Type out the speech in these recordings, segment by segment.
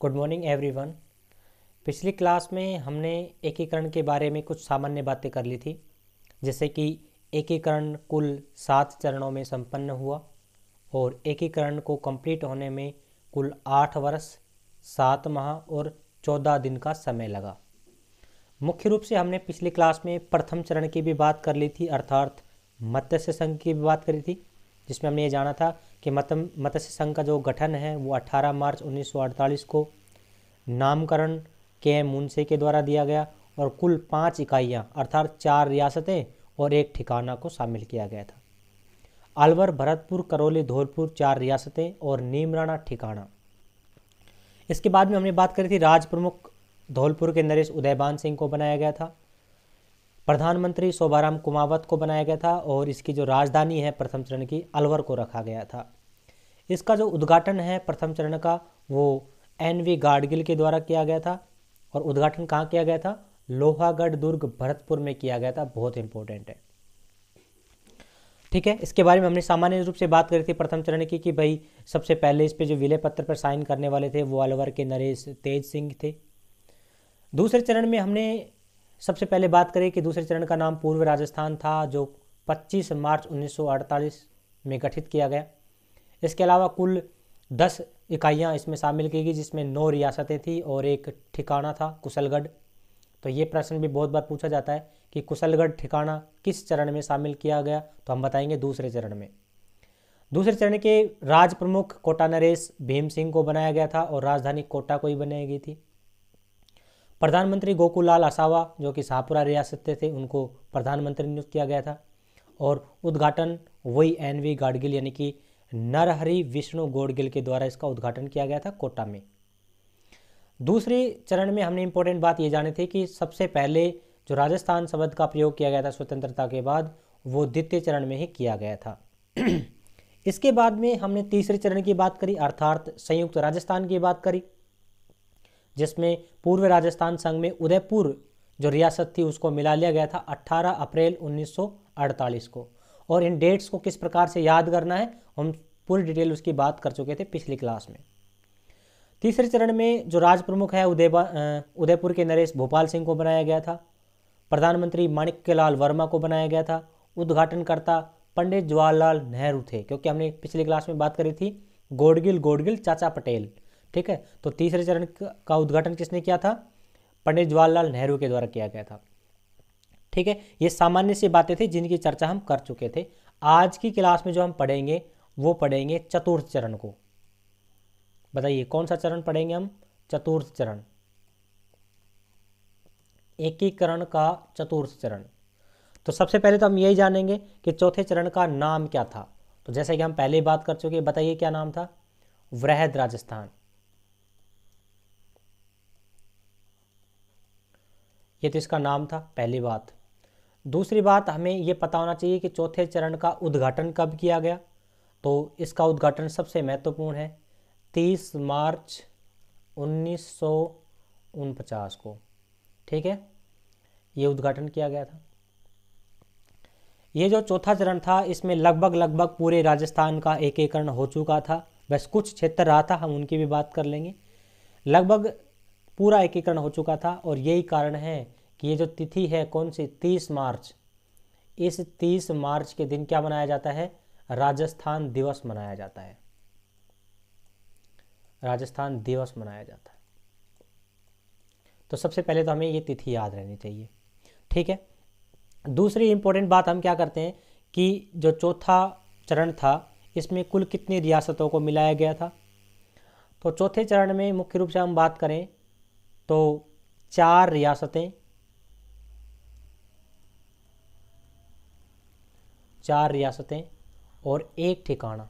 Good morning everyone. पिछली class में हमने एकीकरण के बारे में कुछ सामान्य बातें कर ली थी, जैसे कि एकीकरण कुल 7 चरणों में संपन्न हुआ और एकीकरण को कंप्लीट होने में कुल 8 वर्ष 7 माह और 14 दिन का समय लगा। मुख्य रूप से हमने पिछली क्लास में प्रथम चरण की भी बात कर ली थी, अर्थात मत्स्य संघ की भी बात करी थी, जिसमें हमने ये जाना था कि मत्स्य संघ का जो गठन है वो 18 मार्च 1948 को नामकरण के मुंशी के द्वारा दिया गया और कुल 5 इकाइयाँ अर्थात 4 रियासतें और एक ठिकाना को शामिल किया गया था। अलवर, भरतपुर, करौली, धौलपुर 4 रियासतें और नीमराना ठिकाना। इसके बाद में हमने बात करी थी राज प्रमुख धौलपुर के नरेश उदयभान सिंह को बनाया गया था, प्रधानमंत्री शोभाराम कुमावत को बनाया गया था और इसकी जो राजधानी है प्रथम चरण की अलवर को रखा गया था। इसका जो उद्घाटन है प्रथम चरण का वो NV गाडगिल के द्वारा किया गया था और उद्घाटन कहाँ किया गया था? लोहागढ़ दुर्ग भरतपुर में किया गया था। बहुत इंपॉर्टेंट है, ठीक है। इसके बारे में हमने सामान्य रूप से बात करी थी प्रथम चरण की कि भाई सबसे पहले इस पे जो विलय पत्र पर साइन करने वाले थे वो अलवर के नरेश तेज सिंह थे। दूसरे चरण में हमने सबसे पहले बात करें कि दूसरे चरण का नाम पूर्व राजस्थान था, जो 25 मार्च 1948 में गठित किया गया। इसके अलावा कुल 10 इकाइयाँ इसमें शामिल की गई, जिसमें 9 रियासतें थी और एक ठिकाना था कुशलगढ़। तो ये प्रश्न भी बहुत बार पूछा जाता है कि कुशलगढ़ ठिकाना किस चरण में शामिल किया गया, तो हम बताएंगे दूसरे चरण में। दूसरे चरण के राज प्रमुख कोटा नरेश भीम सिंह को बनाया गया था और राजधानी कोटा को ही बनाई गई थी। प्रधानमंत्री गोकुल लाल आसावा जो कि शाहपुरा रियासत थे उनको प्रधानमंत्री नियुक्त किया गया था और उद्घाटन वही NV गाडगिल यानी कि नरहरि विष्णु गौडगिल के द्वारा इसका उद्घाटन किया गया था कोटा में। दूसरे चरण में हमने इंपॉर्टेंट बात ये जानी थी कि सबसे पहले जो राजस्थान शब्द का प्रयोग किया गया था स्वतंत्रता के बाद वो द्वितीय चरण में ही किया गया था। इसके बाद में हमने तीसरे चरण की बात करी, अर्थात संयुक्त राजस्थान की बात करी, जिसमें पूर्व राजस्थान संघ में उदयपुर जो रियासत थी उसको मिला लिया गया था 18 अप्रैल 1948 को। और इन डेट्स को किस प्रकार से याद करना है हम पूरी डिटेल उसकी बात कर चुके थे पिछली क्लास में। तीसरे चरण में जो राज प्रमुख है उदयपुर के नरेश भोपाल सिंह को बनाया गया था। प्रधानमंत्री माणिक्यलाल वर्मा को बनाया गया था। उद्घाटनकर्ता पंडित जवाहरलाल नेहरू थे, क्योंकि हमने पिछली क्लास में बात करी थी गोडगिल चाचा पटेल, ठीक है। तो तीसरे चरण का उद्घाटन किसने किया था? पंडित जवाहरलाल नेहरू के द्वारा किया गया था, ठीक है। ये सामान्य सी बातें थी जिनकी चर्चा हम कर चुके थे। आज की क्लास में जो हम पढ़ेंगे वो पढ़ेंगे चतुर्थ चरण को। बताइए कौन सा चरण पढ़ेंगे हम? चतुर्थ चरण, एकीकरण का चतुर्थ चरण। तो सबसे पहले तो हम यही जानेंगे कि चौथे चरण का नाम क्या था। तो जैसे कि हम पहले ही बात कर चुके, बताइए क्या नाम था? वृहद राजस्थान। ये तो इसका नाम था, पहली बात। दूसरी बात हमें ये पता होना चाहिए कि चौथे चरण का उद्घाटन कब किया गया। तो इसका उद्घाटन सबसे महत्वपूर्ण है 30 मार्च 1949 को, ठीक है, ये उद्घाटन किया गया था। ये जो चौथा चरण था इसमें लगभग पूरे राजस्थान का एकीकरण हो चुका था। बस कुछ क्षेत्र रहा था, हम उनकी भी बात कर लेंगे। लगभग पूरा एकीकरण हो चुका था और यही कारण है कि ये जो तिथि है कौन सी? 30 मार्च। इस 30 मार्च के दिन क्या मनाया जाता है? राजस्थान दिवस मनाया जाता है। राजस्थान दिवस मनाया जाता है। तो सबसे पहले तो हमें ये तिथि याद रहनी चाहिए, ठीक है। दूसरी इंपॉर्टेंट बात हम क्या करते हैं कि जो चौथा चरण था इसमें कुल कितनी रियासतों को मिलाया गया था। तो चौथे चरण में मुख्य रूप से हम बात करें तो 4 रियासतें, 4 रियासतें और एक ठिकाना,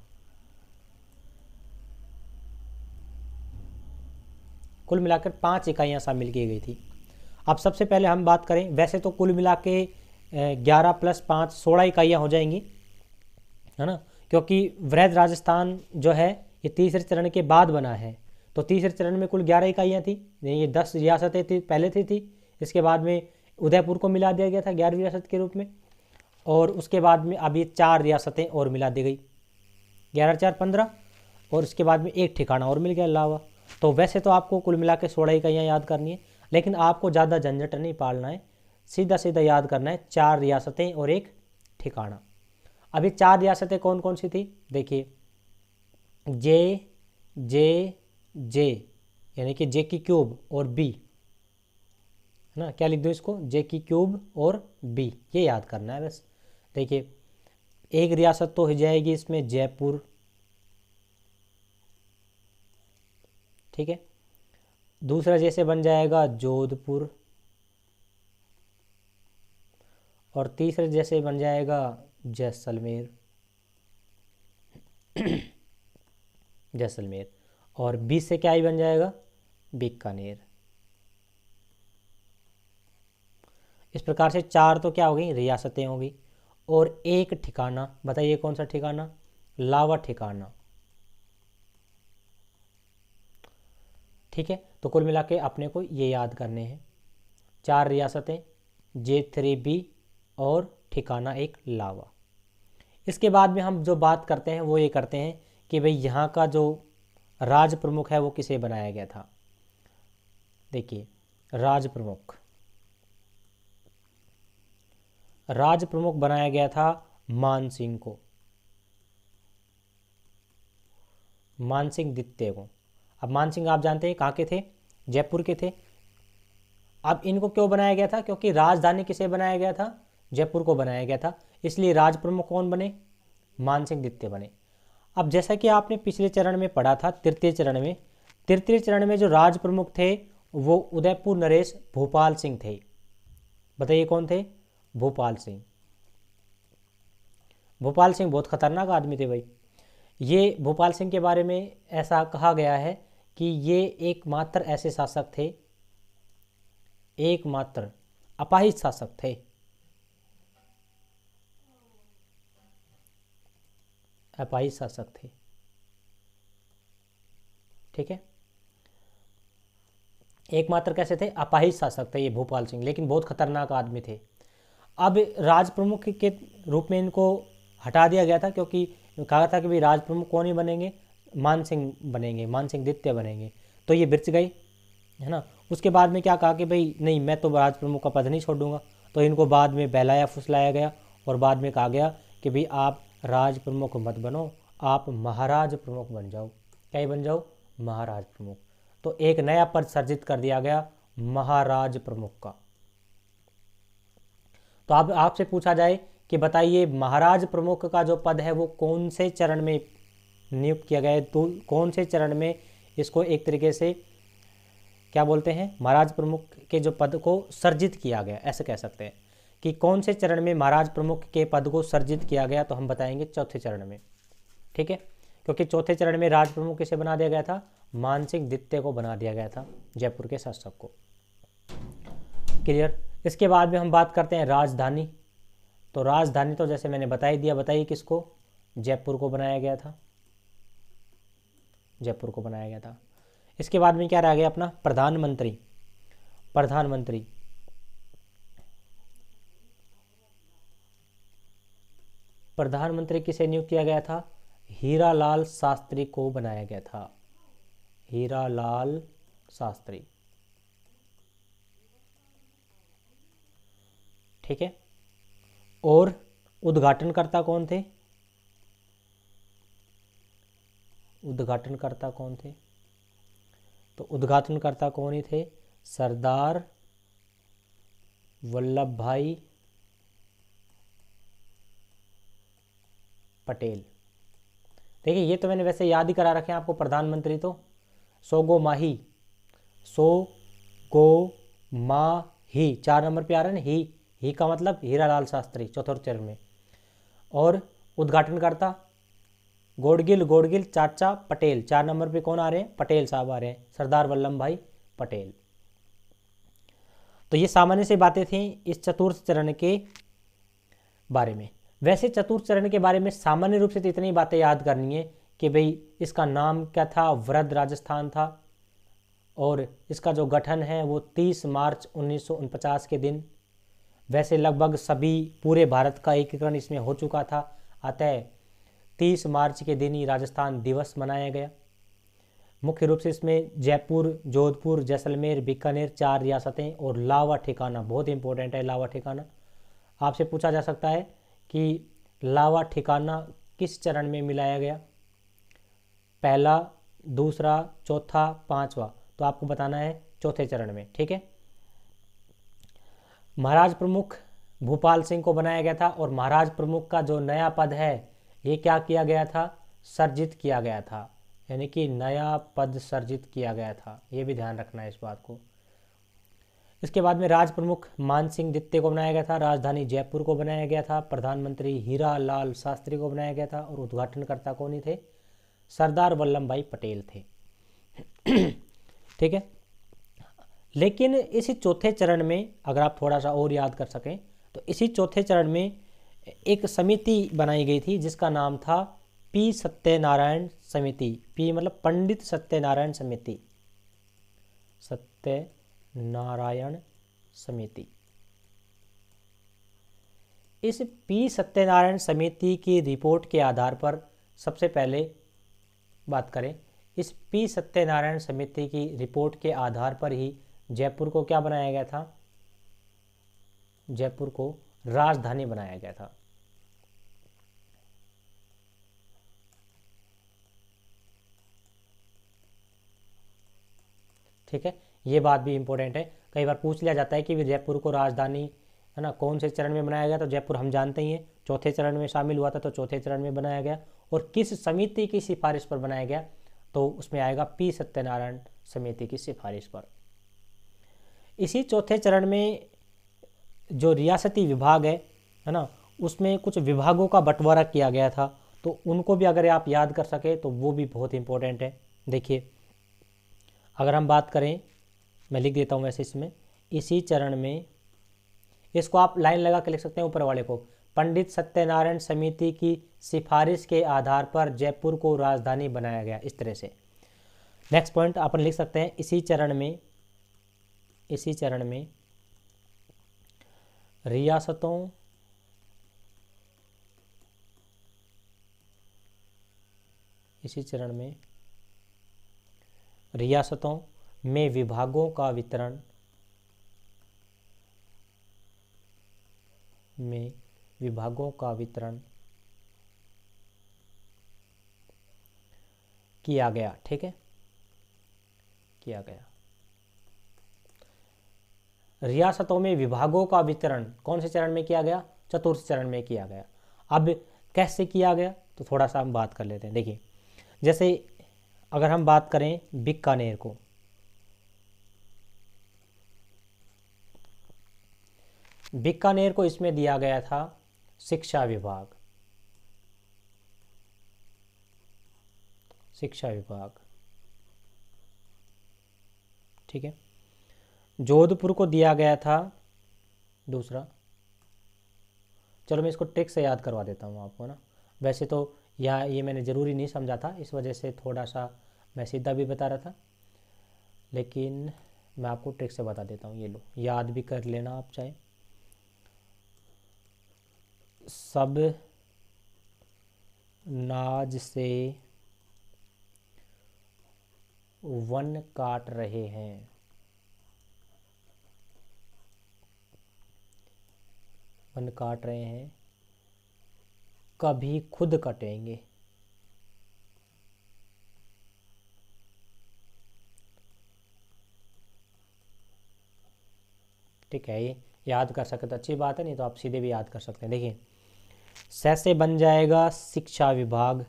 कुल मिलाकर 5 इकाइयाँ शामिल की गई थी। अब सबसे पहले हम बात करें, वैसे तो कुल मिला के 11 + 5 16 इकाइयाँ हो जाएंगी, है ना, क्योंकि वृहद राजस्थान जो है ये तीसरे चरण के बाद बना है। तो तीसरे चरण में कुल 11 इकाइयाँ थी, ये 10 रियासतें थी पहले थी। इसके बाद में उदयपुर को मिला दिया गया था 11वीं रियासत के रूप में और उसके बाद में अब ये 4 रियासतें और मिला दी गई, 11 × 4 = 15 और उसके बाद में एक ठिकाना और मिल गया अलावा। तो वैसे तो आपको कुल मिला के 16 इकाइयाँ याद करनी है, लेकिन आपको ज़्यादा झंझट नहीं पालना है, सीधा सीधा याद करना है 4 रियासतें और एक ठिकाना। अभी 4 रियासतें कौन कौन सी थी देखिए, जे जे जे यानी कि जे की क्यूब और बी, है ना, क्या लिख दो इसको, जे की क्यूब और बी, ये याद करना है बस। देखिए एक रियासत तो हो जाएगी इसमें जयपुर, ठीक है, दूसरा जैसे बन जाएगा जोधपुर, और तीसरा जैसे बन जाएगा जैसलमेर, जैसलमेर, और 20 से क्या ही बन जाएगा, बीकानेर। इस प्रकार से 4 तो क्या हो गई, रियासतें हो गई, और एक ठिकाना, बताइए कौन सा ठिकाना, लावा ठिकाना, ठीक है। तो कुल मिला के अपने को ये याद करने हैं, 4 रियासतें, J3B और ठिकाना एक लावा। इसके बाद में हम जो बात करते हैं वो ये करते हैं कि भाई यहाँ का जो राज प्रमुख है वो किसे बनाया गया था। देखिए राज प्रमुख, राज प्रमुख बनाया गया था मान सिंह को, मान सिंह द्वितीय को। अब मान सिंह आप जानते हैं कहाँ के थे, जयपुर के थे। अब इनको क्यों बनाया गया था, क्योंकि राजधानी किसे बनाया गया था, जयपुर को बनाया गया था, इसलिए राज प्रमुख कौन बने, मान सिंह द्वितीय बने। अब जैसा कि आपने पिछले चरण में पढ़ा था, तृतीय चरण में जो राज प्रमुख थे वो उदयपुर नरेश भोपाल सिंह थे। बताइए कौन थे, भोपाल सिंह। भोपाल सिंह बहुत खतरनाक आदमी थे भाई। ये भोपाल सिंह के बारे में ऐसा कहा गया है कि ये एकमात्र ऐसे शासक थे, एकमात्र अपाहिज शासक थे, अपाहिज शासक थे, ठीक है। एकमात्र कैसे थे, अपाहिज शासक थे ये भोपाल सिंह, लेकिन बहुत खतरनाक आदमी थे। अब राज प्रमुख के रूप में इनको हटा दिया गया था, क्योंकि कहा था कि भाई राज प्रमुख कौन ही बनेंगे, मान सिंह बनेंगे, मान सिंह द्वितीय बनेंगे, तो ये बिरच गए, है ना। उसके बाद में क्या कहा कि भाई नहीं, मैं तो राज प्रमुख का पद नहीं छोड़ूंगा, तो इनको बाद में बहलाया फुसलाया गया, और बाद में कहा गया कि भाई आप राज प्रमुख मत बनो, आप महाराज प्रमुख बन जाओ। क्या ही बन जाओ, महाराज प्रमुख। तो एक नया पद सर्जित कर दिया गया महाराज प्रमुख का। तो अब आपसे पूछा जाए कि बताइए महाराज प्रमुख का जो पद है वो कौन से चरण में नियुक्त किया गया है, तो कौन से चरण में इसको एक तरीके से क्या बोलते हैं, महाराज प्रमुख के जो पद को सर्जित किया गया, ऐसे कह सकते हैं कि कौन से चरण में महाराज प्रमुख के पद को सर्जित किया गया, तो हम बताएंगे चौथे चरण में, ठीक है। क्योंकि चौथे चरण में राज प्रमुख किसे बना दिया गया था, मान सिंह द्वितीय को बना दिया गया था, जयपुर के शासक को। क्लियर। इसके बाद में हम बात करते हैं राजधानी। तो राजधानी तो जैसे मैंने बता ही दिया, बताइए किसको, जयपुर को बनाया गया था, जयपुर को बनाया गया था। इसके बाद में क्या रह गया अपना, प्रधानमंत्री। प्रधानमंत्री, प्रधानमंत्री किसे नियुक्त किया गया था, हीरालाल शास्त्री को बनाया गया था, हीरालाल शास्त्री, ठीक है। और उद्घाटनकर्ता कौन थे, उद्घाटनकर्ता कौन थे, तो उद्घाटनकर्ता कौन ही थे, सरदार वल्लभ भाई पटेल। देखिए ये तो मैंने वैसे याद ही करा रखे हैं आपको, प्रधानमंत्री तो सो गो माही, सो गो माही 4 नंबर पे आ रहा है ना, ही का मतलब हीरालाल शास्त्री चौथे चरण में। और उद्घाटनकर्ता गोडगिल चाचा पटेल, 4 नंबर पे कौन आ रहे हैं, पटेल साहब आ रहे हैं, सरदार वल्लभ भाई पटेल। तो ये सामान्य सी बातें थी इस चतुर्थ चरण के बारे में। वैसे चतुर्थ चरण के बारे में सामान्य रूप से तो इतनी बातें याद करनी है कि भाई इसका नाम क्या था, वृद्ध राजस्थान था, और इसका जो गठन है वो 30 मार्च 1949 के दिन, वैसे लगभग सभी पूरे भारत का एकीकरण इसमें हो चुका था, अतः 30 मार्च के दिन ही राजस्थान दिवस मनाया गया। मुख्य रूप से इसमें जयपुर, जोधपुर, जैसलमेर, बीकानेर 4 रियासतें और लावा ठिकाना, बहुत इंपॉर्टेंट है लावा ठिकाना। आपसे पूछा जा सकता है कि लावा ठिकाना किस चरण में मिलाया गया, पहला, दूसरा, चौथा, पांचवा, तो आपको बताना है चौथे चरण में। ठीक है। महाराज प्रमुख भूपाल सिंह को बनाया गया था और महाराज प्रमुख का जो नया पद है ये क्या किया गया था, सर्जित किया गया था, यानी कि नया पद सर्जित किया गया था, ये भी ध्यान रखना है इस बात को। इसके बाद में राज प्रमुख मान सिंह द्वितीय को बनाया गया था, राजधानी जयपुर को बनाया गया था, प्रधानमंत्री हीरा लाल शास्त्री को बनाया गया था और उद्घाटनकर्ता कौन ही थे, सरदार वल्लभ भाई पटेल थे। ठीक है। लेकिन इसी चौथे चरण में अगर आप थोड़ा सा और याद कर सकें तो इसी चौथे चरण में एक समिति बनाई गई थी जिसका नाम था पी सत्यनारायण समिति। पी मतलब पंडित सत्यनारायण समिति, सत्यनारायण समिति। इस पी सत्यनारायण समिति की रिपोर्ट के आधार पर सबसे पहले बात करें, इस पी सत्यनारायण समिति की रिपोर्ट के आधार पर ही जयपुर को क्या बनाया गया था, जयपुर को राजधानी बनाया गया था। ठीक है, ये बात भी इंपॉर्टेंट है, कई बार पूछ लिया जाता है कि जयपुर को राजधानी है ना कौन से चरण में बनाया गया, तो जयपुर हम जानते ही हैं चौथे चरण में शामिल हुआ था, तो चौथे चरण में बनाया गया। और किस समिति की सिफारिश पर बनाया गया, तो उसमें आएगा पी सत्यनारायण समिति की सिफारिश पर। इसी चौथे चरण में जो रियासती विभाग है ना, उसमें कुछ विभागों का बंटवारा किया गया था, तो उनको भी अगर आप याद कर सके तो वो भी बहुत इंपॉर्टेंट है। देखिए, अगर हम बात करें, मैं लिख देता हूँ वैसे इसमें, इसी चरण में, इसको आप लाइन लगा के लिख सकते हैं ऊपर वाले को, पंडित सत्यनारायण समिति की सिफारिश के आधार पर जयपुर को राजधानी बनाया गया, इस तरह से। नेक्स्ट पॉइंट अपन लिख सकते हैं, इसी चरण में रियासतों में विभागों का वितरण किया गया। ठीक है, किया गया। रियासतों में विभागों का वितरण कौन से चरण में किया गया, चतुर्थ चरण में किया गया। अब कैसे किया गया, तो थोड़ा सा हम बात कर लेते हैं। देखिए, जैसे अगर हम बात करें बीकानेर को, बीकानेर को इसमें दिया गया था शिक्षा विभाग, ठीक है। जोधपुर को दिया गया था दूसरा, चलो मैं इसको ट्रिक से याद करवा देता हूँ आपको ना, वैसे तो यहाँ ये मैंने ज़रूरी नहीं समझा था, इस वजह से थोड़ा सा मैं सीधा भी बता रहा था, लेकिन मैं आपको ट्रिक से बता देता हूँ। ये लो, याद भी कर लेना आप चाहे। सब नाज से वन काट रहे हैं, कभी खुद कटेंगे। ठीक है, ये याद कर सके तो अच्छी बात है, नहीं तो आप सीधे भी याद कर सकते हैं। देखिए, स से बन जाएगा शिक्षा विभाग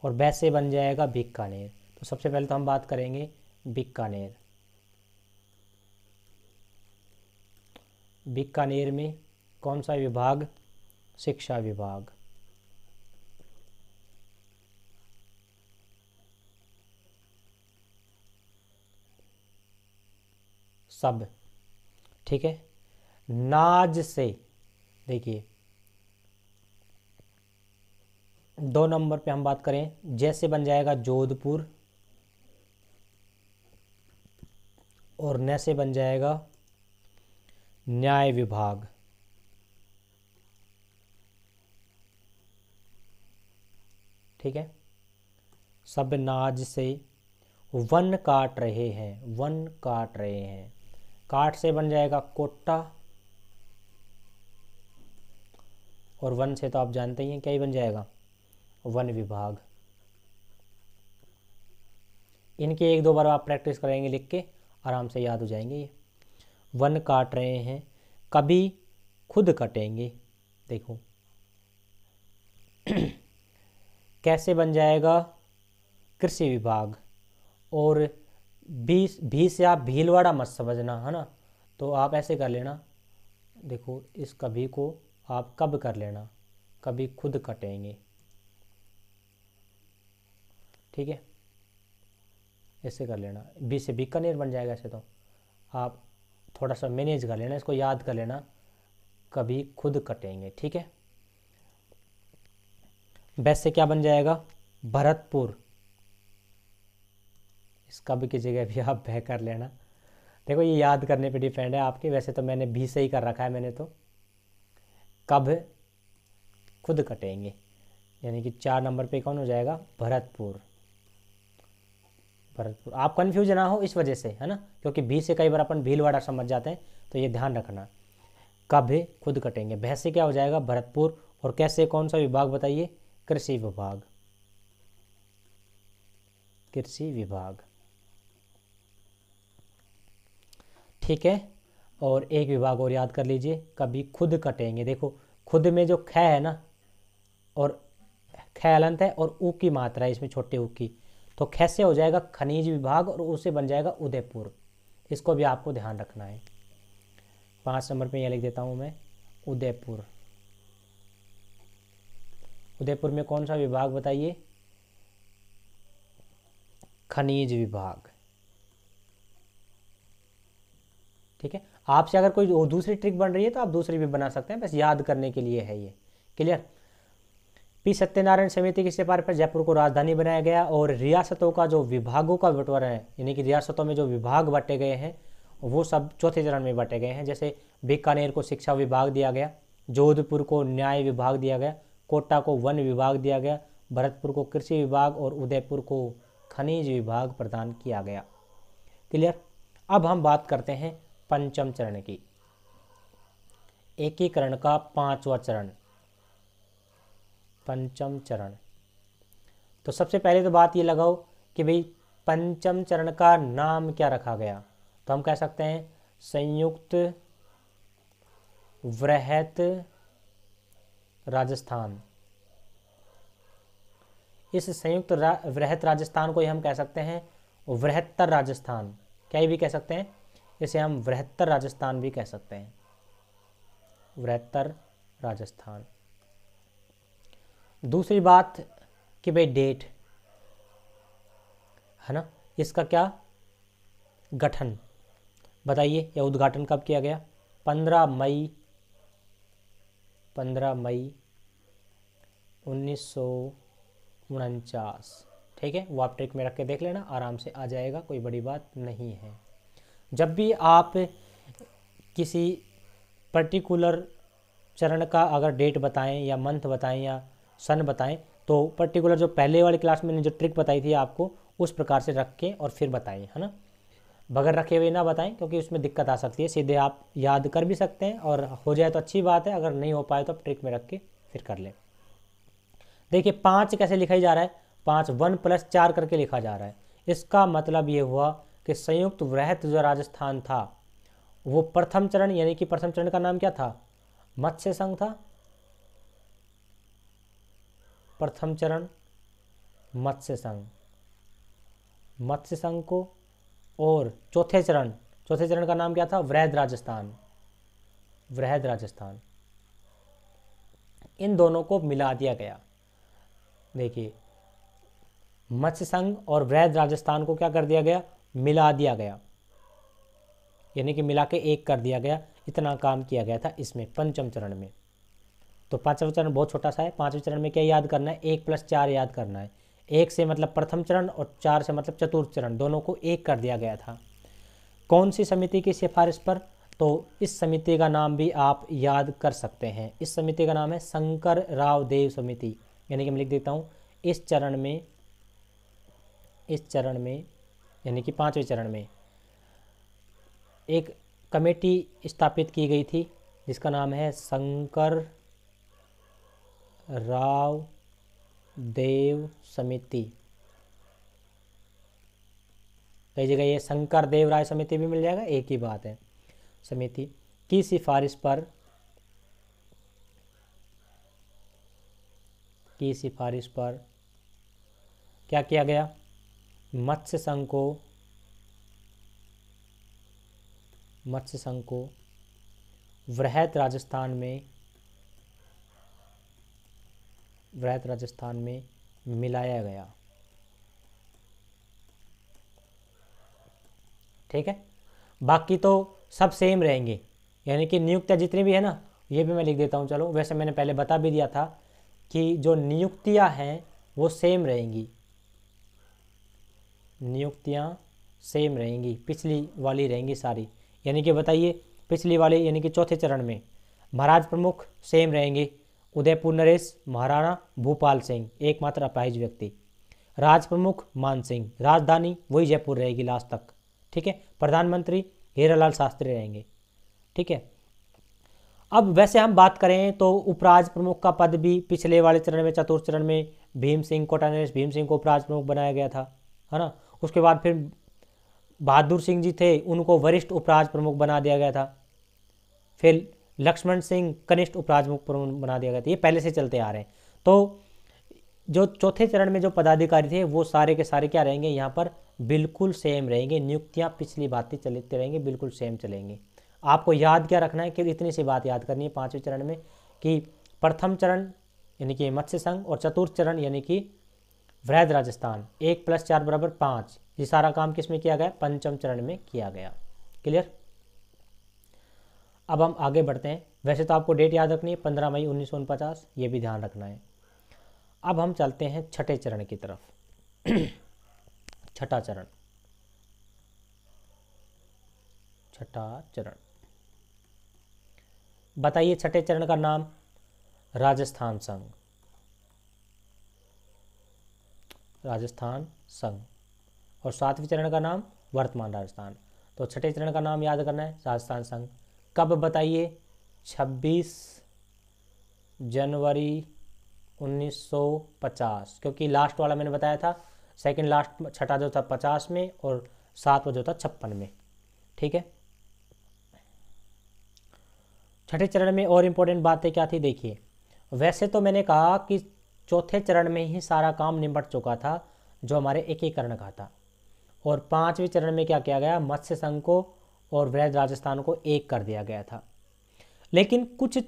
और बै से बन जाएगा बीकानेर। तो सबसे पहले तो हम बात करेंगे बीकानेर। बीकानेर में कौन सा विभाग, शिक्षा विभाग। सब, ठीक है। नाज से, देखिए 2 नंबर पे हम बात करें, जैसे बन जाएगा जोधपुर और न से बन जाएगा न्याय विभाग। ठीक है, सब नाज से वन काट रहे हैं, वन काट रहे हैं। काट से बन जाएगा कोट्टा, और वन से तो आप जानते ही हैं क्या ही बन जाएगा, वन विभाग। इनके एक दो बार आप प्रैक्टिस करेंगे, लिख के आराम से याद हो जाएंगे ये। वन काट रहे हैं, कभी खुद कटेंगे। देखो कैसे बन जाएगा, कृषि विभाग। और भी से आप भीलवाड़ा मत समझना, है ना, तो आप ऐसे कर लेना। देखो इस कभी को आप कब कर लेना, कभी खुद कटेंगे, ठीक है, ऐसे कर लेना। बी से बीकानेर बन जाएगा। ऐसे तो आप थोड़ा सा मैनेज कर लेना, इसको याद कर लेना, कभी खुद कटेंगे, ठीक है। वैसे से क्या बन जाएगा, भरतपुर। इस कब की जगह भी आप वह कर लेना। देखो ये याद करने पे डिपेंड है आपके, वैसे तो मैंने भी से ही कर रखा है मैंने तो। कब खुद कटेंगे, यानी कि 4 नंबर पे कौन हो जाएगा, भरतपुर। भरतपुर आप कन्फ्यूज ना हो इस वजह से, है ना, क्योंकि भी से कई बार अपन भीलवाड़ा समझ जाते हैं, तो ये ध्यान रखना। कब खुद कटेंगे, भैंस से क्या हो जाएगा, भरतपुर। और कैसे, कौन सा विभाग बताइए, कृषि विभाग, कृषि विभाग, ठीक है। और एक विभाग और याद कर लीजिए, कभी खुद कटेंगे। देखो खुद में जो ख है ना, और ख अलंत है और ऊ की मात्रा है इसमें, छोटे ऊ की, तो ख से हो जाएगा खनिज विभाग, और ऊ से बन जाएगा उदयपुर। इसको भी आपको ध्यान रखना है। 5 नंबर पे यह लिख देता हूँ मैं, उदयपुर। उदयपुर में कौन सा विभाग बताइए, खनिज विभाग, ठीक है। आपसे अगर कोई दूसरी ट्रिक बन रही है तो आप दूसरी भी बना सकते हैं, बस याद करने के लिए है ये, क्लियर। पी सत्यनारायण समिति की सिफारिश पर जयपुर को राजधानी बनाया गया, और रियासतों का जो विभागों का बंटवारा है, यानी कि रियासतों में जो विभाग बांटे गए हैं वो सब चौथे चरण में बांटे गए हैं। जैसे बीकानेर को शिक्षा विभाग दिया गया, जोधपुर को न्याय विभाग दिया गया, कोटा को वन विभाग दिया गया, भरतपुर को कृषि विभाग और उदयपुर को खनिज विभाग प्रदान किया गया, क्लियर। अब हम बात करते हैं पंचम चरण की, एकीकरण का 5वां चरण, पंचम चरण। तो सबसे पहले तो बात ये लगाओ कि भाई पंचम चरण का नाम क्या रखा गया, तो हम कह सकते हैं संयुक्त वृहत राजस्थान। इस संयुक्त वृहत राजस्थान को ही हम कह सकते हैं वृहत्तर राजस्थान, क्या भी कह सकते हैं, इसे हम वृहत्तर राजस्थान भी कह सकते हैं, वृहत्तर राजस्थान। दूसरी बात कि भाई डेट है ना, इसका क्या गठन बताइए, या उद्घाटन कब किया गया, 15 मई 1949, ठीक है। वो आप ट्रिक में रख के देख लेना, आराम से आ जाएगा, कोई बड़ी बात नहीं है। जब भी आप किसी पर्टिकुलर चरण का अगर डेट बताएं या मंथ बताएं या सन बताएं, तो पर्टिकुलर जो पहले वाली क्लास में जो ट्रिक बताई थी आपको, उस प्रकार से रख के और फिर बताएं, है ना, बगैर रखे हुए ना बताएं, क्योंकि उसमें दिक्कत आ सकती है। सीधे आप याद कर भी सकते हैं, और हो जाए तो अच्छी बात है, अगर नहीं हो पाए तो आप ट्रिक में रख के फिर कर लें। देखिए 5 कैसे लिखा जा रहा है, 5 1 + 4 करके लिखा जा रहा है। इसका मतलब ये हुआ कि संयुक्त वृहत जो राजस्थान था वो प्रथम चरण, यानी कि प्रथम चरण का नाम क्या था, मत्स्य संघ था। प्रथम चरण मत्स्य संघ, मत्स्य संघ को, और चौथे चरण का नाम क्या था, वृहद राजस्थान, वृहद राजस्थान। इन दोनों को मिला दिया गया। देखिए मत्स्य संघ और वृहद राजस्थान को क्या कर दिया गया, मिला दिया गया, यानी कि मिला के एक कर दिया गया। इतना काम किया गया था इसमें पंचम चरण में। तो पांचवा चरण बहुत छोटा सा है। पांचवें चरण में क्या याद करना है, 1 + 4 याद करना है। 1 से मतलब प्रथम चरण और 4 से मतलब चतुर्थ चरण, दोनों को एक कर दिया गया था। कौन सी समिति की सिफारिश पर, तो इस समिति का नाम भी आप याद कर सकते हैं। इस समिति का नाम है शंकर राव देव समिति, यानी कि मैं लिख देता हूँ, इस चरण में यानी कि 5वें चरण में एक कमेटी स्थापित की गई थी जिसका नाम है शंकर राव देव समिति। कई जगह ये शंकर देव राय समिति भी मिल जाएगा, एक ही बात है। समिति की सिफारिश पर क्या किया गया? मत्स्य संघ को वृहत राजस्थान में मिलाया गया। ठीक है, बाकी तो सब सेम रहेंगे, यानी कि नियुक्तियां जितनी भी है ना, ये भी मैं लिख देता हूँ। चलो, वैसे मैंने पहले बता भी दिया था कि जो नियुक्तियां हैं वो सेम रहेंगी, नियुक्तियां सेम रहेंगी, पिछली वाली रहेंगी सारी। यानी कि बताइए, पिछली वाली यानी कि चौथे चरण में महाराज प्रमुख सेम रहेंगे, उदयपुर नरेश, महाराणा भूपाल सिंह, एकमात्र अपाहिज व्यक्ति। राज प्रमुख मान सिंह, राजधानी वही जयपुर रहेगी लास्ट तक। ठीक है, प्रधानमंत्री हीरालाल शास्त्री रहेंगे। ठीक है, अब वैसे हम बात करें तो उपराज प्रमुख का पद भी पिछले वाले चरण में, चतुर्थ चरण में भीम सिंह कोटा नरेश भीम सिंह को उपराज प्रमुख बनाया गया था, है ना। उसके बाद फिर बहादुर सिंह जी थे, उनको वरिष्ठ उपराज प्रमुख बना दिया गया था। फिर लक्ष्मण सिंह कनिष्ठ उपराज प्रमुख बना दिया गया था। ये पहले से चलते आ रहे हैं। तो जो चौथे चरण में जो पदाधिकारी थे वो सारे के सारे क्या रहेंगे, यहाँ पर बिल्कुल सेम रहेंगे। नियुक्तियाँ पिछली बातें चलते रहेंगे, बिल्कुल सेम चलेंगे। आपको याद क्या रखना है कि इतनी सी बात याद करनी है 5वें चरण में कि प्रथम चरण यानी कि मत्स्य संघ और चतुर्थ चरण यानी कि वृहद राजस्थान 1 + 4 = 5। ये सारा काम किस में किया गया? पंचम चरण में किया गया। क्लियर? अब हम आगे बढ़ते हैं। वैसे तो आपको डेट याद रखनी है 15 मई 1949, ये भी ध्यान रखना है। अब हम चलते हैं छठे चरण की तरफ। छठा चरण बताइए, छठे चरण का नाम राजस्थान संघ और 7वें चरण का नाम वर्तमान राजस्थान। तो छठे चरण का नाम याद करना है राजस्थान संघ। कब बताइए? 26 जनवरी 1950, क्योंकि लास्ट वाला मैंने बताया था, सेकंड लास्ट छठा जो था 50 में और 7वां जो था 56 में। ठीक है, छठे चरण में और इम्पोर्टेंट बातें क्या थी देखिए। वैसे तो मैंने कहा कि चौथे चरण में ही सारा काम निपट चुका था जो हमारे एकीकरण का था, और 5वें चरण में क्या किया गया? मत्स्य संघ को और वृहद राजस्थान को एक कर दिया गया था। लेकिन कुछ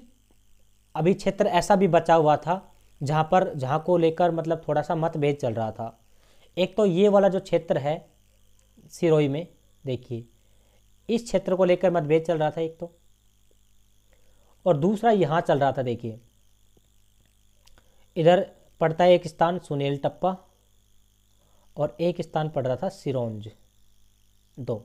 अभी क्षेत्र ऐसा भी बचा हुआ था जहाँ को लेकर मतलब थोड़ा सा मतभेद चल रहा था। एक तो ये वाला जो क्षेत्र है सिरोही में, देखिए इस क्षेत्र को लेकर मतभेद चल रहा था एक तो, और दूसरा यहाँ चल रहा था। देखिए इधर पड़ता है एक स्थान सुनेल टप्पा और एक स्थान पड़ रहा था सिरोंज 2।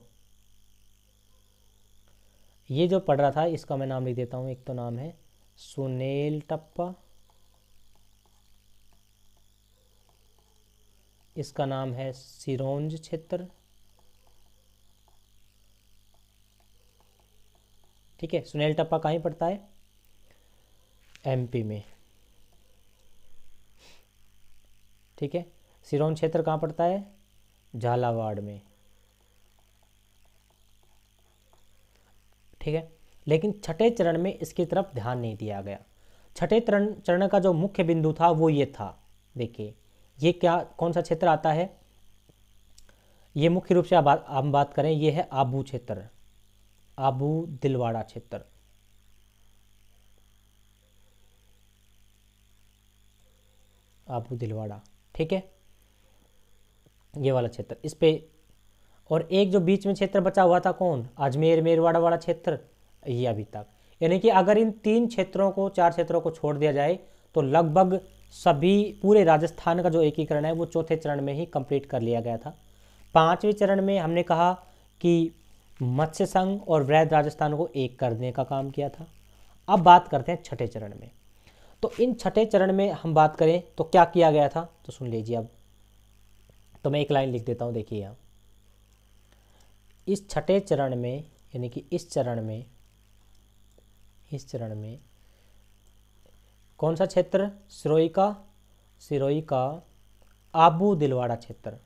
ये जो पड़ रहा था इसका मैं नाम लिख देता हूँ। एक तो नाम है सुनेल टप्पा, इसका नाम है सिरोंज क्षेत्र। ठीक है, सुनेल टप्पा कहाँ पड़ता है? एमपी में। ठीक है, सिरोंज क्षेत्र कहाँ पड़ता है? झालावाड़ में। ठीक है, लेकिन छठे चरण में इसकी तरफ ध्यान नहीं दिया गया। छठे चरण का जो मुख्य बिंदु था वो ये था। देखिए ये क्या कौन सा क्षेत्र आता है? ये मुख्य रूप से हम बात करें, ये है आबू क्षेत्र, आबू दिलवाड़ा क्षेत्र। आबू दिलवाड़ा, ठीक है, ये वाला क्षेत्र इस पे। और एक जो बीच में क्षेत्र बचा हुआ था कौन? अजमेर मेरवाड़ा वाला क्षेत्र, ये अभी तक। यानी कि अगर इन 3 क्षेत्रों को 4 क्षेत्रों को छोड़ दिया जाए तो लगभग सभी पूरे राजस्थान का जो एकीकरण है वो चौथे चरण में ही कंप्लीट कर लिया गया था। 5वें चरण में हमने कहा कि मत्स्य संघ और वृहद राजस्थान को एक करने का काम किया था। अब बात करते हैं छठे चरण में। तो इन छठे चरण में हम बात करें तो क्या किया गया था, तो सुन लीजिए। अब तो मैं एक लाइन लिख देता हूँ, देखिए यहाँ इस छठे चरण में, यानी कि इस चरण में कौन सा क्षेत्र? सिरोही का आबू दिलवाड़ा क्षेत्र।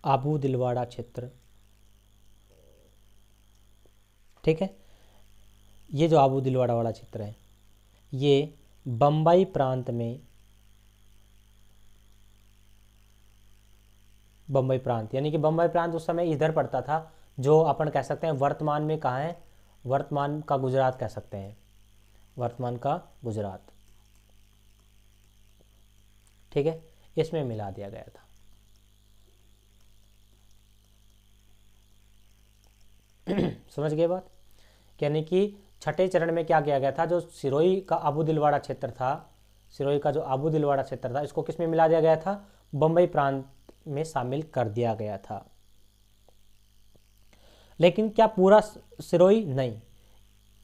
आबू दिलवाड़ा क्षेत्र, ठीक है। ये जो आबू दिलवाड़ा वाला क्षेत्र है, ये बम्बई प्रांत में, बम्बई प्रांत यानी कि बम्बई प्रांत उस समय इधर पड़ता था, जो अपन कह सकते हैं वर्तमान में कहाँ है, वर्तमान का गुजरात कह सकते हैं, वर्तमान का गुजरात, ठीक है। इसमें मिला दिया गया था। समझ गए बात? यानी कि छठे चरण में क्या किया गया था, जो सिरोही का आबू दिलवाड़ा क्षेत्र था, सिरोही का जो आबू दिलवाड़ा क्षेत्र था, इसको किस में मिला दिया गया था? बम्बई प्रांत में शामिल कर दिया गया था। लेकिन क्या पूरा सिरोही? नहीं,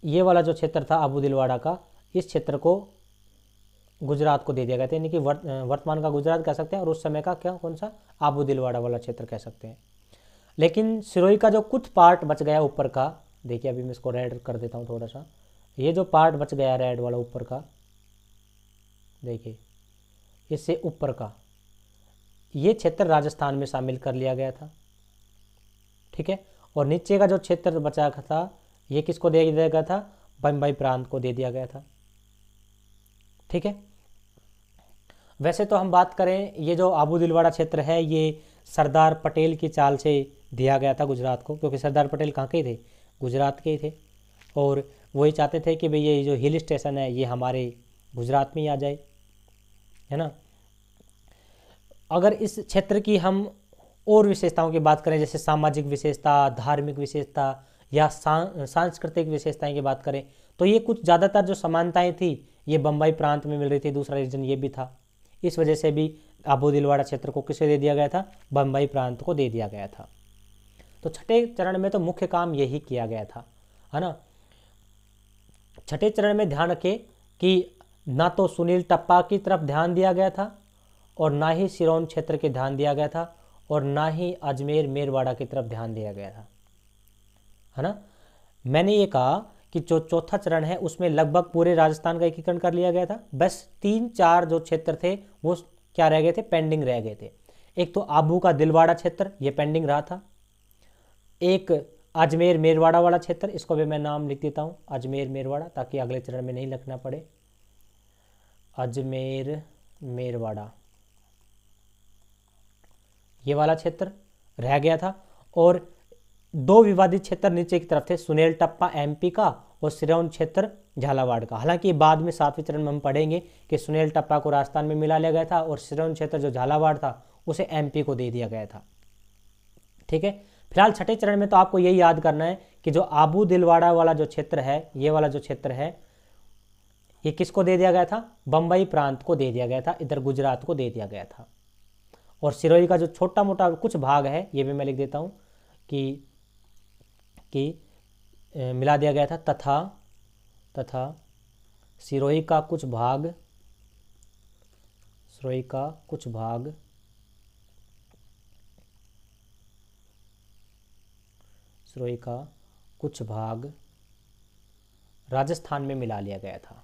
ये वाला जो क्षेत्र था आबू दिलवाड़ा का, इस क्षेत्र को गुजरात को दे दिया गया था, यानी कि वर्तमान का गुजरात कह सकते हैं, और उस समय का क्या, कौन सा, आबू दिलवाड़ा वाला क्षेत्र कह सकते हैं। लेकिन सिरोही का जो कुछ पार्ट बच गया ऊपर का, देखिए अभी मैं इसको रेड कर देता हूँ थोड़ा सा, ये जो पार्ट बच गया रेड वाला ऊपर का, देखिए इससे ऊपर का, ये क्षेत्र राजस्थान में शामिल कर लिया गया था, ठीक है। और नीचे का जो क्षेत्र बचा था, ये किसको दे दिया गया था? बम्बई प्रांत को दे दिया गया था, ठीक है। वैसे तो हम बात करें, ये जो आबू दिलवाड़ा क्षेत्र है, ये सरदार पटेल की चाल से दिया गया था गुजरात को, क्योंकि सरदार पटेल कहाँ के थे? गुजरात के ही थे, और वही चाहते थे कि भाई ये जो हिल स्टेशन है ये हमारे गुजरात में ही आ जाए, है ना। अगर इस क्षेत्र की हम और विशेषताओं की बात करें, जैसे सामाजिक विशेषता, धार्मिक विशेषता या सांस्कृतिक विशेषताएं की बात करें, तो ये कुछ ज़्यादातर जो समानताएं थी ये बम्बई प्रांत में मिल रही थी, दूसरा रीजन ये भी था। इस वजह से भी आबू दिलवाड़ा क्षेत्र को किसे दे दिया गया था? बम्बई प्रांत को दे दिया गया था। तो छठे चरण में तो मुख्य काम यही किया गया था, है ना। छठे चरण में ध्यान रखें कि ना तो सुनील टप्पा की तरफ ध्यान दिया गया था, और ना ही सिरोन क्षेत्र के ध्यान दिया गया था, और ना ही अजमेर मेरवाड़ा की तरफ ध्यान दिया गया था, है ना। मैंने ये कहा कि जो चौथा चरण है उसमें लगभग पूरे राजस्थान का एकीकरण कर लिया गया था, बस 3-4 जो क्षेत्र थे वो क्या रह गए थे? पेंडिंग रह गए थे। एक तो आबू का दिलवाड़ा क्षेत्र, ये पेंडिंग रहा था। एक अजमेर मेरवाड़ा वाला क्षेत्र, इसको भी मैं नाम लिख देता हूँ अजमेर मेरवाड़ा, ताकि अगले चरण में नहीं लिखना पड़े। अजमेर मेरवाड़ा, ये वाला क्षेत्र रह गया था। और 2 विवादित क्षेत्र नीचे की तरफ थे, सुनील टप्पा एमपी का और सिरोन क्षेत्र झालावाड़ का। हालांकि बाद में 7वें चरण में हम पढ़ेंगे कि सुनील टप्पा को राजस्थान में मिला लिया गया था, और सिरोन क्षेत्र जो झालावाड़ था उसे एमपी को दे दिया गया था, ठीक है। फिलहाल छठे चरण में तो आपको यही याद करना है कि जो आबू दिलवाड़ा वाला जो क्षेत्र है, ये वाला जो क्षेत्र है, ये किसको दे दिया गया था? बम्बई प्रांत को दे दिया गया था, इधर गुजरात को दे दिया गया था। और सिरोही का जो छोटा मोटा कुछ भाग है, ये भी मैं लिख देता हूँ कि मिला दिया गया था, तथा सिरोही का कुछ भाग, सिरोही का कुछ भाग राजस्थान में मिला लिया गया था।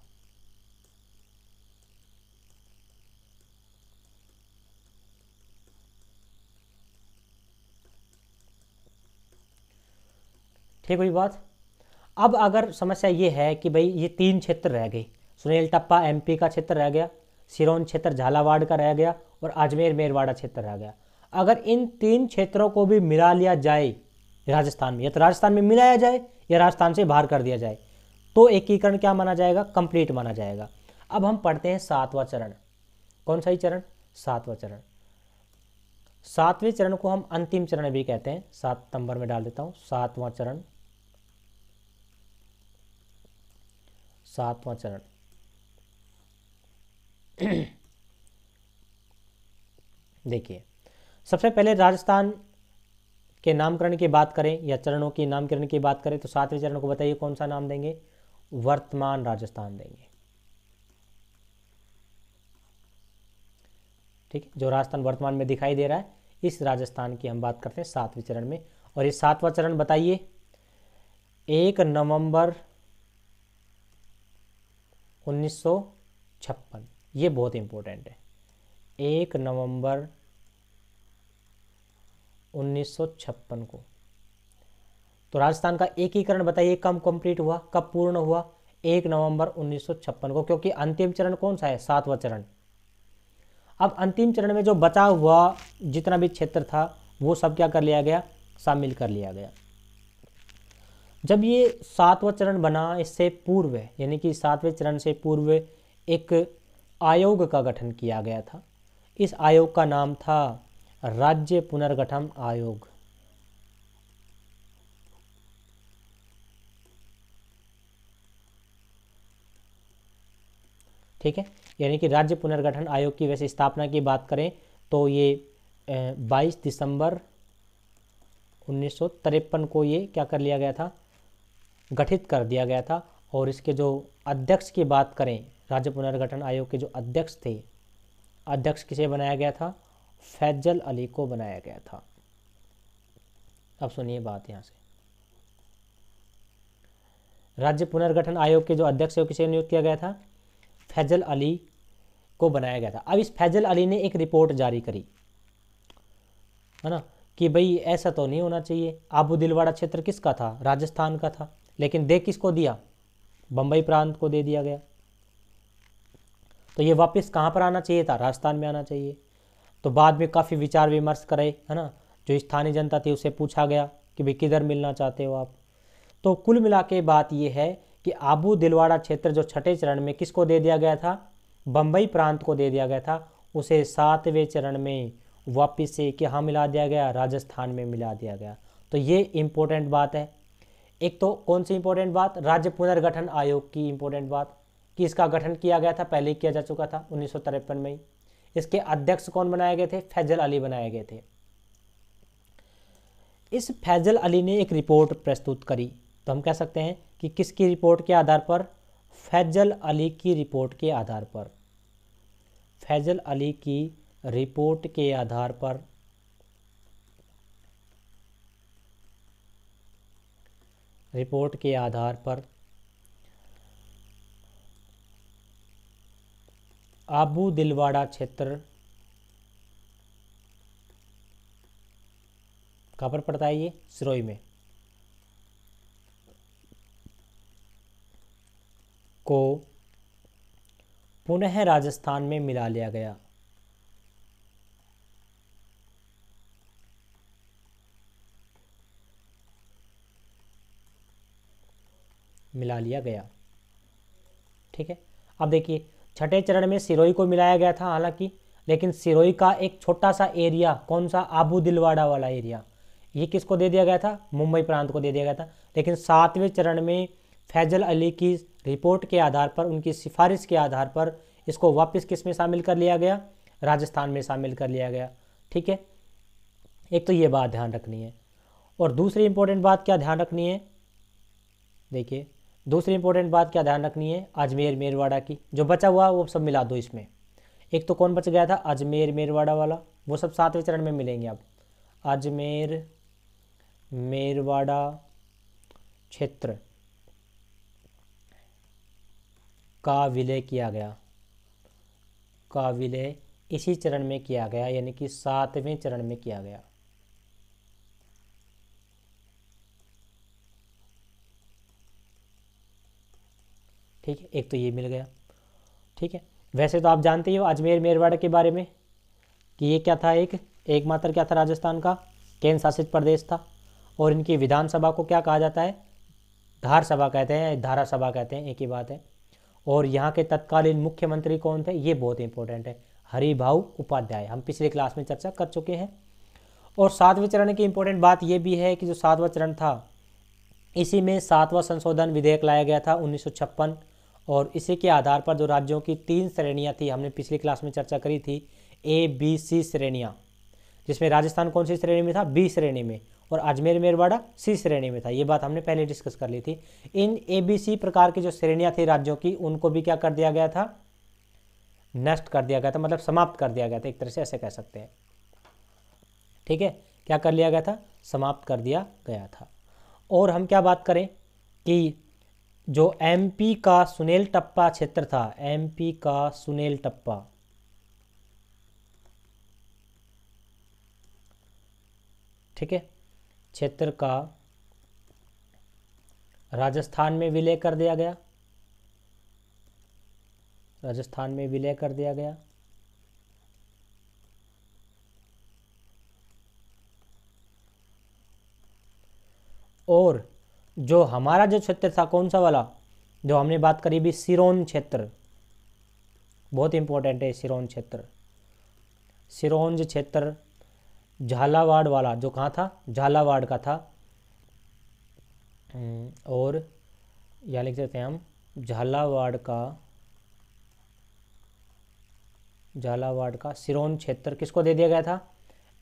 ठीक हुई बात। अब अगर समस्या ये है कि भाई ये 3 क्षेत्र रह गए, सुनील टप्पा एमपी का क्षेत्र रह गया, सिरोन क्षेत्र झालावाड़ का रह गया, और अजमेर मेरवाड़ा क्षेत्र रह गया। अगर इन 3 क्षेत्रों को भी मिला लिया जाए राजस्थान में, या तो राजस्थान में मिलाया जाए या राजस्थान से बाहर कर दिया जाए, तो एकीकरण क्या माना जाएगा? कंप्लीट माना जाएगा। अब हम पढ़ते हैं 7वां चरण। कौन सा ही चरण? 7वां चरण। 7वें चरण को हम अंतिम चरण भी कहते हैं, 7 नंबर में डाल देता हूं, 7वां चरण। 7वां चरण देखिए, सबसे पहले राजस्थान के नामकरण की बात करें या चरणों की नामकरण की बात करें, तो 7वें चरण को बताइए कौन सा नाम देंगे? वर्तमान राजस्थान देंगे। ठीक है, जो राजस्थान वर्तमान में दिखाई दे रहा है, इस राजस्थान की हम बात करते हैं 7वें चरण में। और ये 7वां चरण बताइए, 1 नवंबर 1956, ये बहुत इंपॉर्टेंट है। 1 नवंबर 1956 को तो राजस्थान का एकीकरण बताइए कब कंप्लीट हुआ, कब पूर्ण हुआ? 1 नवंबर 1956 को, क्योंकि अंतिम चरण कौन सा है? 7वां चरण। अब अंतिम चरण में जो बचा हुआ जितना भी क्षेत्र था वो सब क्या कर लिया गया? शामिल कर लिया गया। जब ये 7वां चरण बना, इससे पूर्व यानी कि 7वें चरण से पूर्व एक आयोग का गठन किया गया था। इस आयोग का नाम था राज्य पुनर्गठन आयोग। ठीक है, यानी कि राज्य पुनर्गठन आयोग की वैसे स्थापना की बात करें तो ये 22 दिसंबर 1953 को ये क्या कर लिया गया था? गठित कर दिया गया था। और इसके जो अध्यक्ष की बात करें, राज्य पुनर्गठन आयोग के जो अध्यक्ष थे, अध्यक्ष किसे बनाया गया था? फैजल अली को बनाया गया था। अब सुनिए बात यहाँ से, राज्य पुनर्गठन आयोग के जो अध्यक्ष है किसे नियुक्त किया गया था? फैजल अली को बनाया गया था। अब इस फैजल अली ने एक रिपोर्ट जारी करी, है ना, कि भाई ऐसा तो नहीं होना चाहिए। आबू दिलवाड़ा क्षेत्र किसका था? राजस्थान का था, लेकिन दे किसको दिया? बम्बई प्रांत को दे दिया गया। तो ये वापस कहाँ पर आना चाहिए था? राजस्थान में आना चाहिए। तो बाद में काफ़ी विचार विमर्श करे, है ना, जो स्थानीय जनता थी उससे पूछा गया कि भाई किधर मिलना चाहते हो आप। तो कुल मिला के बात ये है कि आबू दिलवाड़ा क्षेत्र जो छठे चरण में किसको दे दिया गया था? बम्बई प्रांत को दे दिया गया था। उसे 7वें चरण में वापस से कहाँ मिला दिया गया? राजस्थान में मिला दिया गया। तो ये इम्पोर्टेंट बात है। एक तो कौन सी इंपॉर्टेंट बात? राज्य पुनर्गठन आयोग की इंपॉर्टेंट बात कि इसका गठन किया गया था, पहले ही किया जा चुका था 1953 में ही। इसके अध्यक्ष कौन बनाए गए थे? फैजल अली बनाए गए थे। इस फैजल अली ने एक रिपोर्ट प्रस्तुत करी, तो हम कह सकते हैं कि किसकी रिपोर्ट के आधार पर? फैजल अली की रिपोर्ट के आधार पर। फैजल अली की रिपोर्ट के आधार पर आबू दिलवाड़ा क्षेत्र कहाँ पर पड़ता है? ये सिरोही में, को पुनः राजस्थान में मिला लिया गया। मिला लिया गया। ठीक है, अब देखिए छठे चरण में सिरोही को मिलाया गया था हालांकि, लेकिन सिरोही का एक छोटा सा एरिया, कौन सा? आबू दिलवाड़ा वाला एरिया, ये किसको दे दिया गया था? मुंबई प्रांत को दे दिया गया था। लेकिन 7वें चरण में फैजल अली की रिपोर्ट के आधार पर, उनकी सिफारिश के आधार पर इसको वापस किस में शामिल कर लिया गया? राजस्थान में शामिल कर लिया गया। ठीक है, एक तो ये बात ध्यान रखनी है। और दूसरी इंपॉर्टेंट बात क्या ध्यान रखनी है? देखिए दूसरी इंपॉर्टेंट बात क्या ध्यान रखनी है? अजमेर मेरवाड़ा की। जो बचा हुआ वो सब मिला दो इसमें। एक तो कौन बच गया था? अजमेर मेरवाड़ा वाला, वो सब 7वें चरण में मिलेंगे। अब अजमेर मेरवाड़ा क्षेत्र का विलय किया गया, का विलय इसी चरण में किया गया, यानी कि 7वें चरण में किया गया। ठीक है, एक तो ये मिल गया। ठीक है, वैसे तो आप जानते ही हो अजमेर मेरवाड़ा के बारे में कि ये क्या था? एकमात्र क्या था? राजस्थान का केंद्र शासित प्रदेश था। और इनकी विधानसभा को क्या कहा जाता है? धार सभा कहते हैं, धारा सभा कहते हैं, एक ही बात है। और यहाँ के तत्कालीन मुख्यमंत्री कौन थे? ये बहुत इंपॉर्टेंट है, हरिभाऊ उपाध्याय। हम पिछले क्लास में चर्चा कर चुके हैं। और 7वें चरण की इंपॉर्टेंट बात ये भी है कि जो 7वां चरण था, इसी में 7वां संशोधन विधेयक लाया गया था 1956। और इसी के आधार पर जो राज्यों की 3 श्रेणियाँ थी, हमने पिछली क्लास में चर्चा करी थी, ABC श्रेणियाँ, जिसमें राजस्थान कौन सी श्रेणी में था? B श्रेणी में। और अजमेर मेरवाड़ा C श्रेणी में था। ये बात हमने पहले डिस्कस कर ली थी। इन ABC प्रकार की जो श्रेणियाँ थी राज्यों की, उनको भी क्या कर दिया गया था? नष्ट कर दिया गया था, मतलब समाप्त कर दिया गया था, एक तरह से ऐसे कह सकते हैं। ठीक है, क्या कर लिया गया था, समाप्त कर दिया गया था। और हम क्या बात करें कि जो एमपी का सुनेल टप्पा क्षेत्र था, एमपी का सुनेल टप्पा, ठीक है, क्षेत्र का राजस्थान में विलय कर दिया गया, राजस्थान में विलय कर दिया गया। और जो हमारा जो क्षेत्र था कौन सा वाला, जो हमने बात करी भी, सिरोन क्षेत्र, बहुत इंपॉर्टेंट है सिरोन क्षेत्र। सिरोंज क्षेत्र झालावाड़ वाला जो कहाँ था, झालावाड़ का था। और या लिख देते हैं हम झालावाड़ का सिरोन क्षेत्र किसको दे दिया गया था,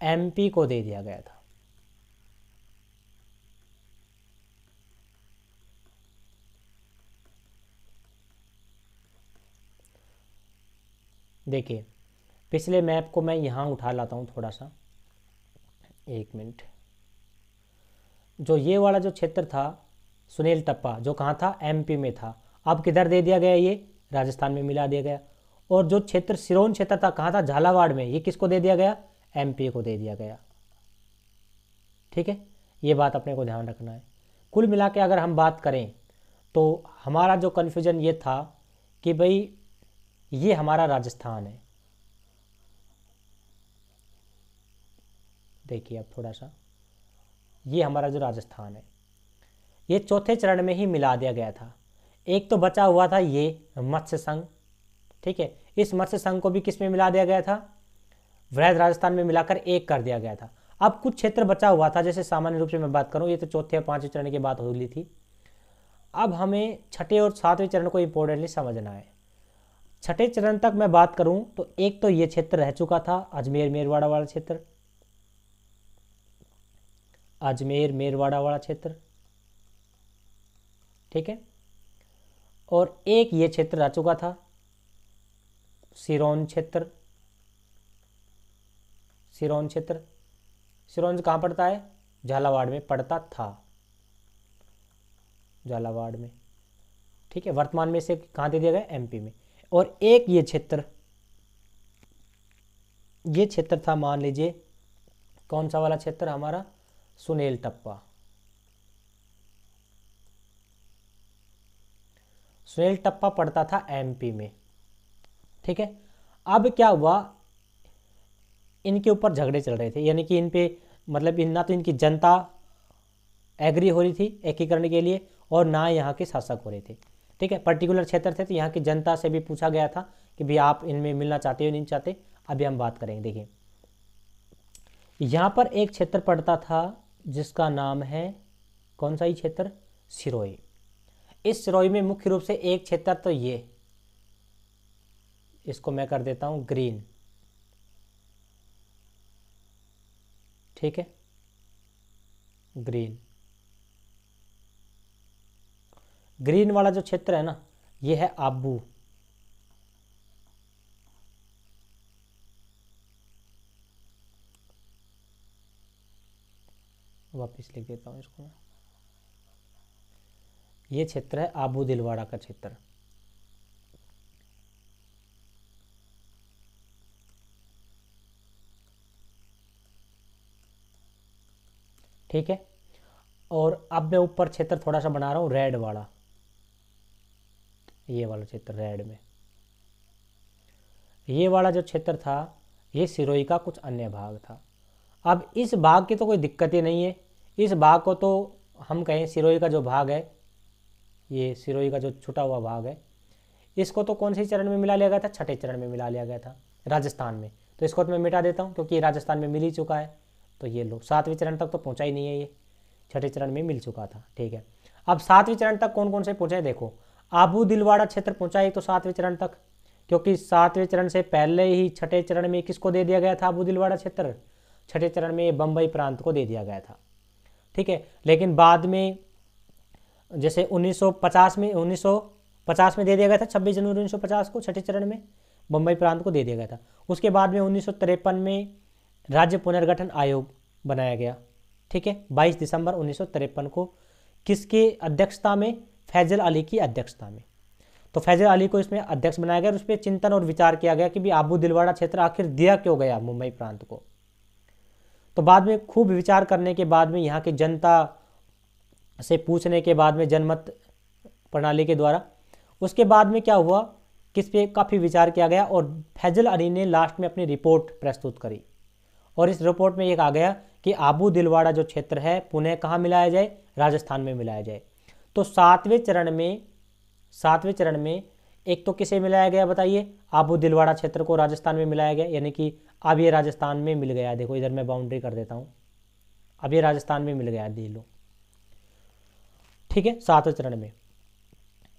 एमपी को दे दिया गया था। देखिए पिछले मैप को मैं यहाँ उठा लाता हूँ थोड़ा सा, एक मिनट। जो ये वाला जो क्षेत्र था सुनेल टप्पा, जो कहाँ था, एमपी में था, अब किधर दे दिया गया, ये राजस्थान में मिला दिया गया। और जो क्षेत्र सिरोन क्षेत्र था कहाँ था, झालावाड़ में, ये किसको दे दिया गया, एमपी को दे दिया गया। ठीक है, ये बात अपने को ध्यान रखना है। कुल मिला के अगर हम बात करें तो हमारा जो कन्फ्यूजन ये था कि भाई ये हमारा राजस्थान है। देखिए अब थोड़ा सा, ये हमारा जो राजस्थान है, ये चौथे चरण में ही मिला दिया गया था। एक तो बचा हुआ था ये मत्स्य संघ, ठीक है, इस मत्स्य संघ को भी किस में मिला दिया गया था, वृहद राजस्थान में मिलाकर एक कर दिया गया था। अब कुछ क्षेत्र बचा हुआ था, जैसे सामान्य रूप से मैं बात करूं, ये तो चौथे और पांचवें चरण की बात हो रही थी। अब हमें छठे और सातवें चरण को इंपॉर्टेंटली समझना है। छठे चरण तक मैं बात करूं तो एक तो ये क्षेत्र रह चुका था, अजमेर मेरवाड़ा वाला क्षेत्र, अजमेर मेरवाड़ा वाला क्षेत्र, ठीक है। और एक ये क्षेत्र रह चुका था सिरोन क्षेत्र, सिरोन क्षेत्र, सिरोन कहाँ पड़ता है, झालावाड़ में पड़ता था, झालावाड़ में, ठीक है। वर्तमान में से कहाँ दे दिया गया, एमपी में। और एक ये क्षेत्र था, मान लीजिए कौन सा वाला क्षेत्र हमारा, सुनेल टप्पा, सुनेल टप्पा पड़ता था एमपी में, ठीक है। अब क्या हुआ, इनके ऊपर झगड़े चल रहे थे, यानी कि इन पे मतलब ना तो इनकी जनता एग्री हो रही थी एकीकरण के लिए और ना यहाँ के शासक हो रहे थे, ठीक है। पर्टिकुलर क्षेत्र थे तो यहाँ की जनता से भी पूछा गया था कि भाई आप इनमें मिलना चाहते हो नहीं चाहते। अभी हम बात करेंगे। देखिए यहाँ पर एक क्षेत्र पड़ता था जिसका नाम है, कौन सा ही क्षेत्र, सिरोही। इस सिरोही में मुख्य रूप से एक क्षेत्र तो ये, इसको मैं कर देता हूँ ग्रीन, ठीक है, ग्रीन, ग्रीन वाला जो क्षेत्र है ना, ये है आबू, वापिस लिख देता हूँ इसको, ये क्षेत्र है आबू दिलवाड़ा का क्षेत्र, ठीक है। और अब मैं ऊपर क्षेत्र थोड़ा सा बना रहा हूँ रेड वाला, ये वाला क्षेत्र रेड में, ये वाला जो क्षेत्र था ये सिरोही का कुछ अन्य भाग था। अब इस भाग की तो कोई दिक्कत ही नहीं है, इस भाग को तो हम कहें सिरोही का जो भाग है, ये सिरोही का जो छुटा हुआ भाग है, इसको तो कौन से चरण में मिला लिया गया था, छठे चरण में मिला लिया गया था राजस्थान में। तो इसको तो मैं मिटा देता हूँ क्योंकि ये राजस्थान में मिल ही चुका है। तो ये लो, सातवें चरण तक तो पहुँचा ही नहीं है, ये छठे चरण में मिल चुका था, ठीक है। अब सातवें चरण तक कौन कौन से पहुँचे, देखो आबू दिलवाड़ा क्षेत्र पहुँचा है तो सातवें चरण तक, क्योंकि सातवें चरण से पहले ही छठे चरण में किसको दे दिया गया था, आबू दिलवाड़ा क्षेत्र, छठे चरण में बम्बई प्रांत को दे दिया गया था, ठीक है। लेकिन बाद में जैसे 1950 में दे दिया गया था, 26 जनवरी 1950 को छठे चरण में, बम्बई प्रांत को दे दिया गया था। उसके बाद में 1953 में राज्य पुनर्गठन आयोग बनाया गया। ठीक है, 22 दिसंबर 1953 को किसकी अध्यक्षता में? फैजल अली की अध्यक्षता में। तो फैजल अली को इसमें अध्यक्ष बनाया गया और उस पर चिंतन और विचार किया गया कि भी आबू दिलवाड़ा क्षेत्र आखिर दिया क्यों गया मुंबई प्रांत को। तो बाद में खूब विचार करने के बाद में यहाँ की जनता से पूछने के बाद में जनमत प्रणाली के द्वारा उसके बाद में क्या हुआ, किस पे काफ़ी विचार किया गया और फैजल अली ने लास्ट में अपनी रिपोर्ट प्रस्तुत करी और इस रिपोर्ट में एक आ गया कि आबू दिलवाड़ा जो क्षेत्र है पुनः कहाँ मिलाया जाए? राजस्थान में मिलाया जाए। तो सातवें चरण में एक तो किसे मिलाया गया बताइए? आबू दिलवाड़ा क्षेत्र को राजस्थान में मिलाया गया, यानी कि अब ये राजस्थान में मिल गया। देखो इधर मैं बाउंड्री कर देता हूँ, अब ये राजस्थान में मिल गया, देख लो। ठीक है, सातवें चरण में।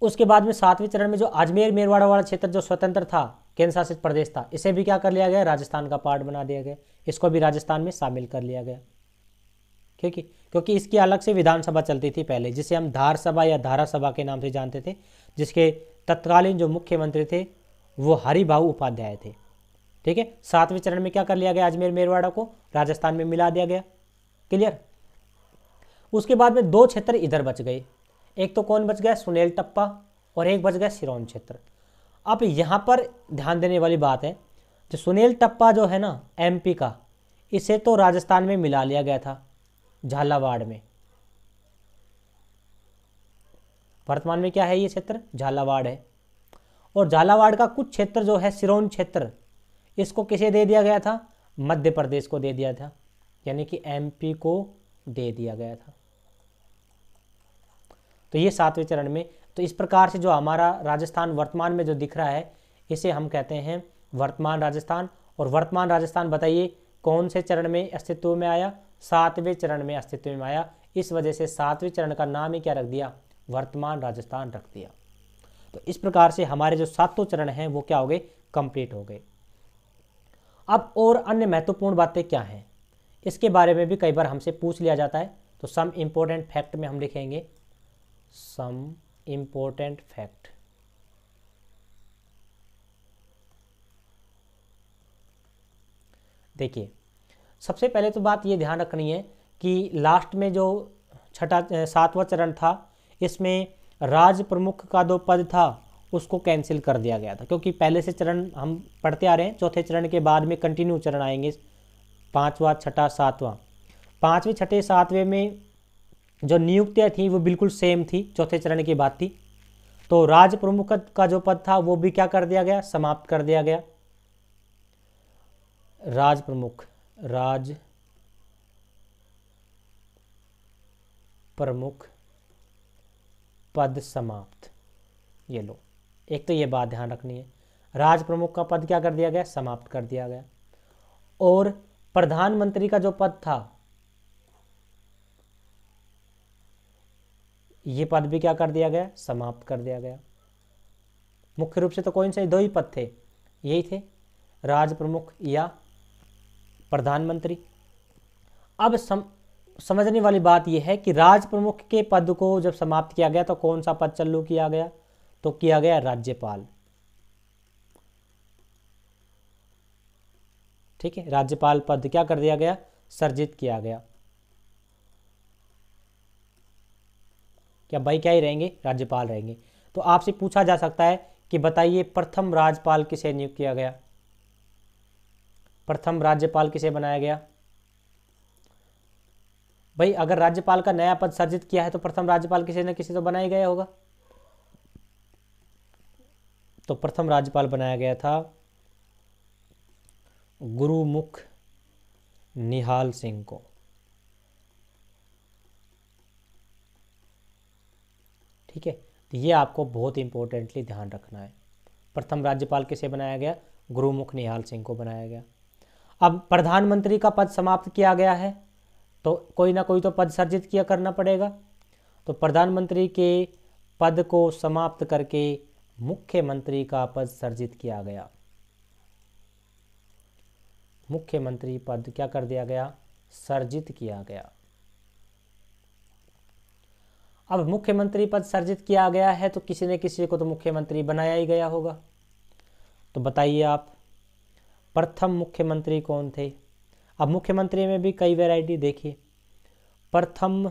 उसके बाद में सातवें चरण में जो अजमेर मेरवाड़ा वाला क्षेत्र जो स्वतंत्र था, केंद्र शासित प्रदेश था, इसे भी क्या कर लिया गया? राजस्थान का पार्ट बना दिया गया, इसको भी राजस्थान में शामिल कर लिया गया। क्योंकि इसकी अलग से विधानसभा चलती थी पहले, जिसे हम धार सभा या धारा सभा के नाम से जानते थे, जिसके तत्कालीन जो मुख्यमंत्री थे वो हरिभाऊ उपाध्याय थे। ठीक है, सातवें चरण में क्या कर लिया गया? अजमेर मेरवाड़ा को राजस्थान में मिला दिया गया। क्लियर। उसके बाद में दो क्षेत्र इधर बच गए, एक तो कौन बच गया? सुनेल टप्पा, और एक बच गया सिरोंज क्षेत्र। अब यहाँ पर ध्यान देने वाली बात है, जो सुनेल टप्पा जो है ना एमपी का, इसे तो राजस्थान में मिला लिया गया था झालावाड़ में। वर्तमान में क्या है ये क्षेत्र? झालावाड़ है। और झालावाड़ का कुछ क्षेत्र जो है सिरोंज क्षेत्र, इसको किसे दे दिया गया था? मध्य प्रदेश को दे दिया था, यानी कि एमपी को दे दिया गया था। तो ये सातवें चरण में। तो इस प्रकार से जो हमारा राजस्थान वर्तमान में जो दिख रहा है, इसे हम कहते हैं वर्तमान राजस्थान। और वर्तमान राजस्थान बताइए कौन से चरण में अस्तित्व में आया? सातवें चरण में अस्तित्व में आया। इस वजह से सातवें चरण का नाम ही क्या रख दिया? वर्तमान राजस्थान रख दिया। तो इस प्रकार से हमारे जो सातों चरण हैं वो क्या हो गए? कंप्लीट हो गए। अब और अन्य महत्वपूर्ण बातें क्या हैं, इसके बारे में भी कई बार हमसे पूछ लिया जाता है। तो सम इम्पोर्टेंट फैक्ट में हम लिखेंगे सम इम्पोर्टेंट फैक्ट। देखिए, सबसे पहले तो बात ये ध्यान रखनी है कि लास्ट में जो सातवां चरण था, इसमें राज प्रमुख का जो पद था उसको कैंसिल कर दिया गया था, क्योंकि पहले से चरण हम पढ़ते आ रहे हैं। चौथे चरण के बाद में कंटिन्यू चरण आएंगे, पांचवा, छठा, सातवां। पांचवें, छठे, सातवें में जो नियुक्तियां थी वो बिल्कुल सेम थी, चौथे चरण की बात थी। तो राज प्रमुख का जो पद था वो भी क्या कर दिया गया? समाप्त कर दिया गया। राज प्रमुख पद समाप्त। ये लो, एक तो ये बात ध्यान रखनी है, राज प्रमुख का पद क्या कर दिया गया? समाप्त कर दिया गया। और प्रधानमंत्री का जो पद था, ये पद भी क्या कर दिया गया? समाप्त कर दिया गया। मुख्य रूप से तो कौन से दो ही पद थे, यही थे, राज प्रमुख या प्रधानमंत्री। अब समझने वाली बात यह है कि राज प्रमुख के पद को जब समाप्त किया गया तो कौन सा पद चालू किया गया? तो किया गया राज्यपाल। ठीक है, राज्यपाल पद क्या कर दिया गया? सर्जित किया गया। क्या भाई क्या ही रहेंगे? राज्यपाल रहेंगे। तो आपसे पूछा जा सकता है कि बताइए प्रथम राज्यपाल किसे नियुक्त किया गया? प्रथम राज्यपाल किसे बनाया गया? भाई अगर राज्यपाल का नया पद सर्जित किया है तो प्रथम राज्यपाल किसी न किसी तो बनाया गया होगा। तो प्रथम राज्यपाल बनाया गया था गुरुमुख निहाल सिंह को। ठीक है, तो ये आपको बहुत इंपॉर्टेंटली ध्यान रखना है। प्रथम राज्यपाल किसे बनाया गया? गुरुमुख निहाल सिंह को बनाया गया। अब प्रधानमंत्री का पद समाप्त किया गया है तो कोई ना कोई तो पद सर्जित किया करना पड़ेगा। तो प्रधानमंत्री के पद को समाप्त करके मुख्यमंत्री का पद सर्जित किया गया। मुख्यमंत्री पद क्या कर दिया गया? सर्जित किया गया। अब मुख्यमंत्री पद सर्जित किया गया है तो किसी न किसी को तो मुख्यमंत्री बनाया ही गया होगा। तो बताइए आप, प्रथम मुख्यमंत्री कौन थे? अब मुख्यमंत्री में भी कई वैरायटी देखिए। प्रथम,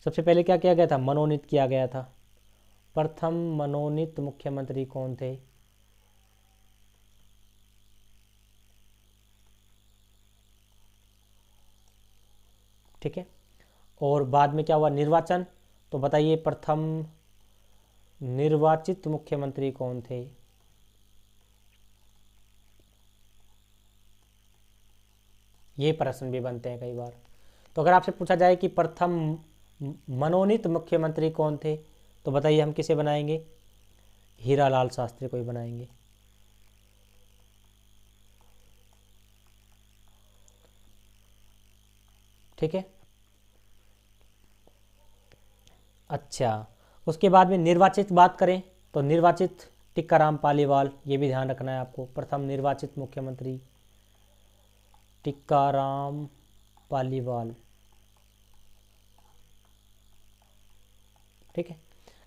सबसे पहले क्या किया गया था? मनोनीत किया गया था। प्रथम मनोनीत मुख्यमंत्री कौन थे? ठीक है। और बाद में क्या हुआ? निर्वाचन। तो बताइए प्रथम निर्वाचित मुख्यमंत्री कौन थे? ये प्रश्न भी बनते हैं कई बार। तो अगर आपसे पूछा जाए कि प्रथम मनोनीत मुख्यमंत्री कौन थे, तो बताइए हम किसे बनाएंगे? हीरालाल शास्त्री को ही बनाएंगे। ठीक है। अच्छा, उसके बाद में निर्वाचित बात करें तो निर्वाचित टिक्काराम पालीवाल, ये भी ध्यान रखना है आपको। प्रथम निर्वाचित मुख्यमंत्री टिक्काराम पालीवाल। ठीक है।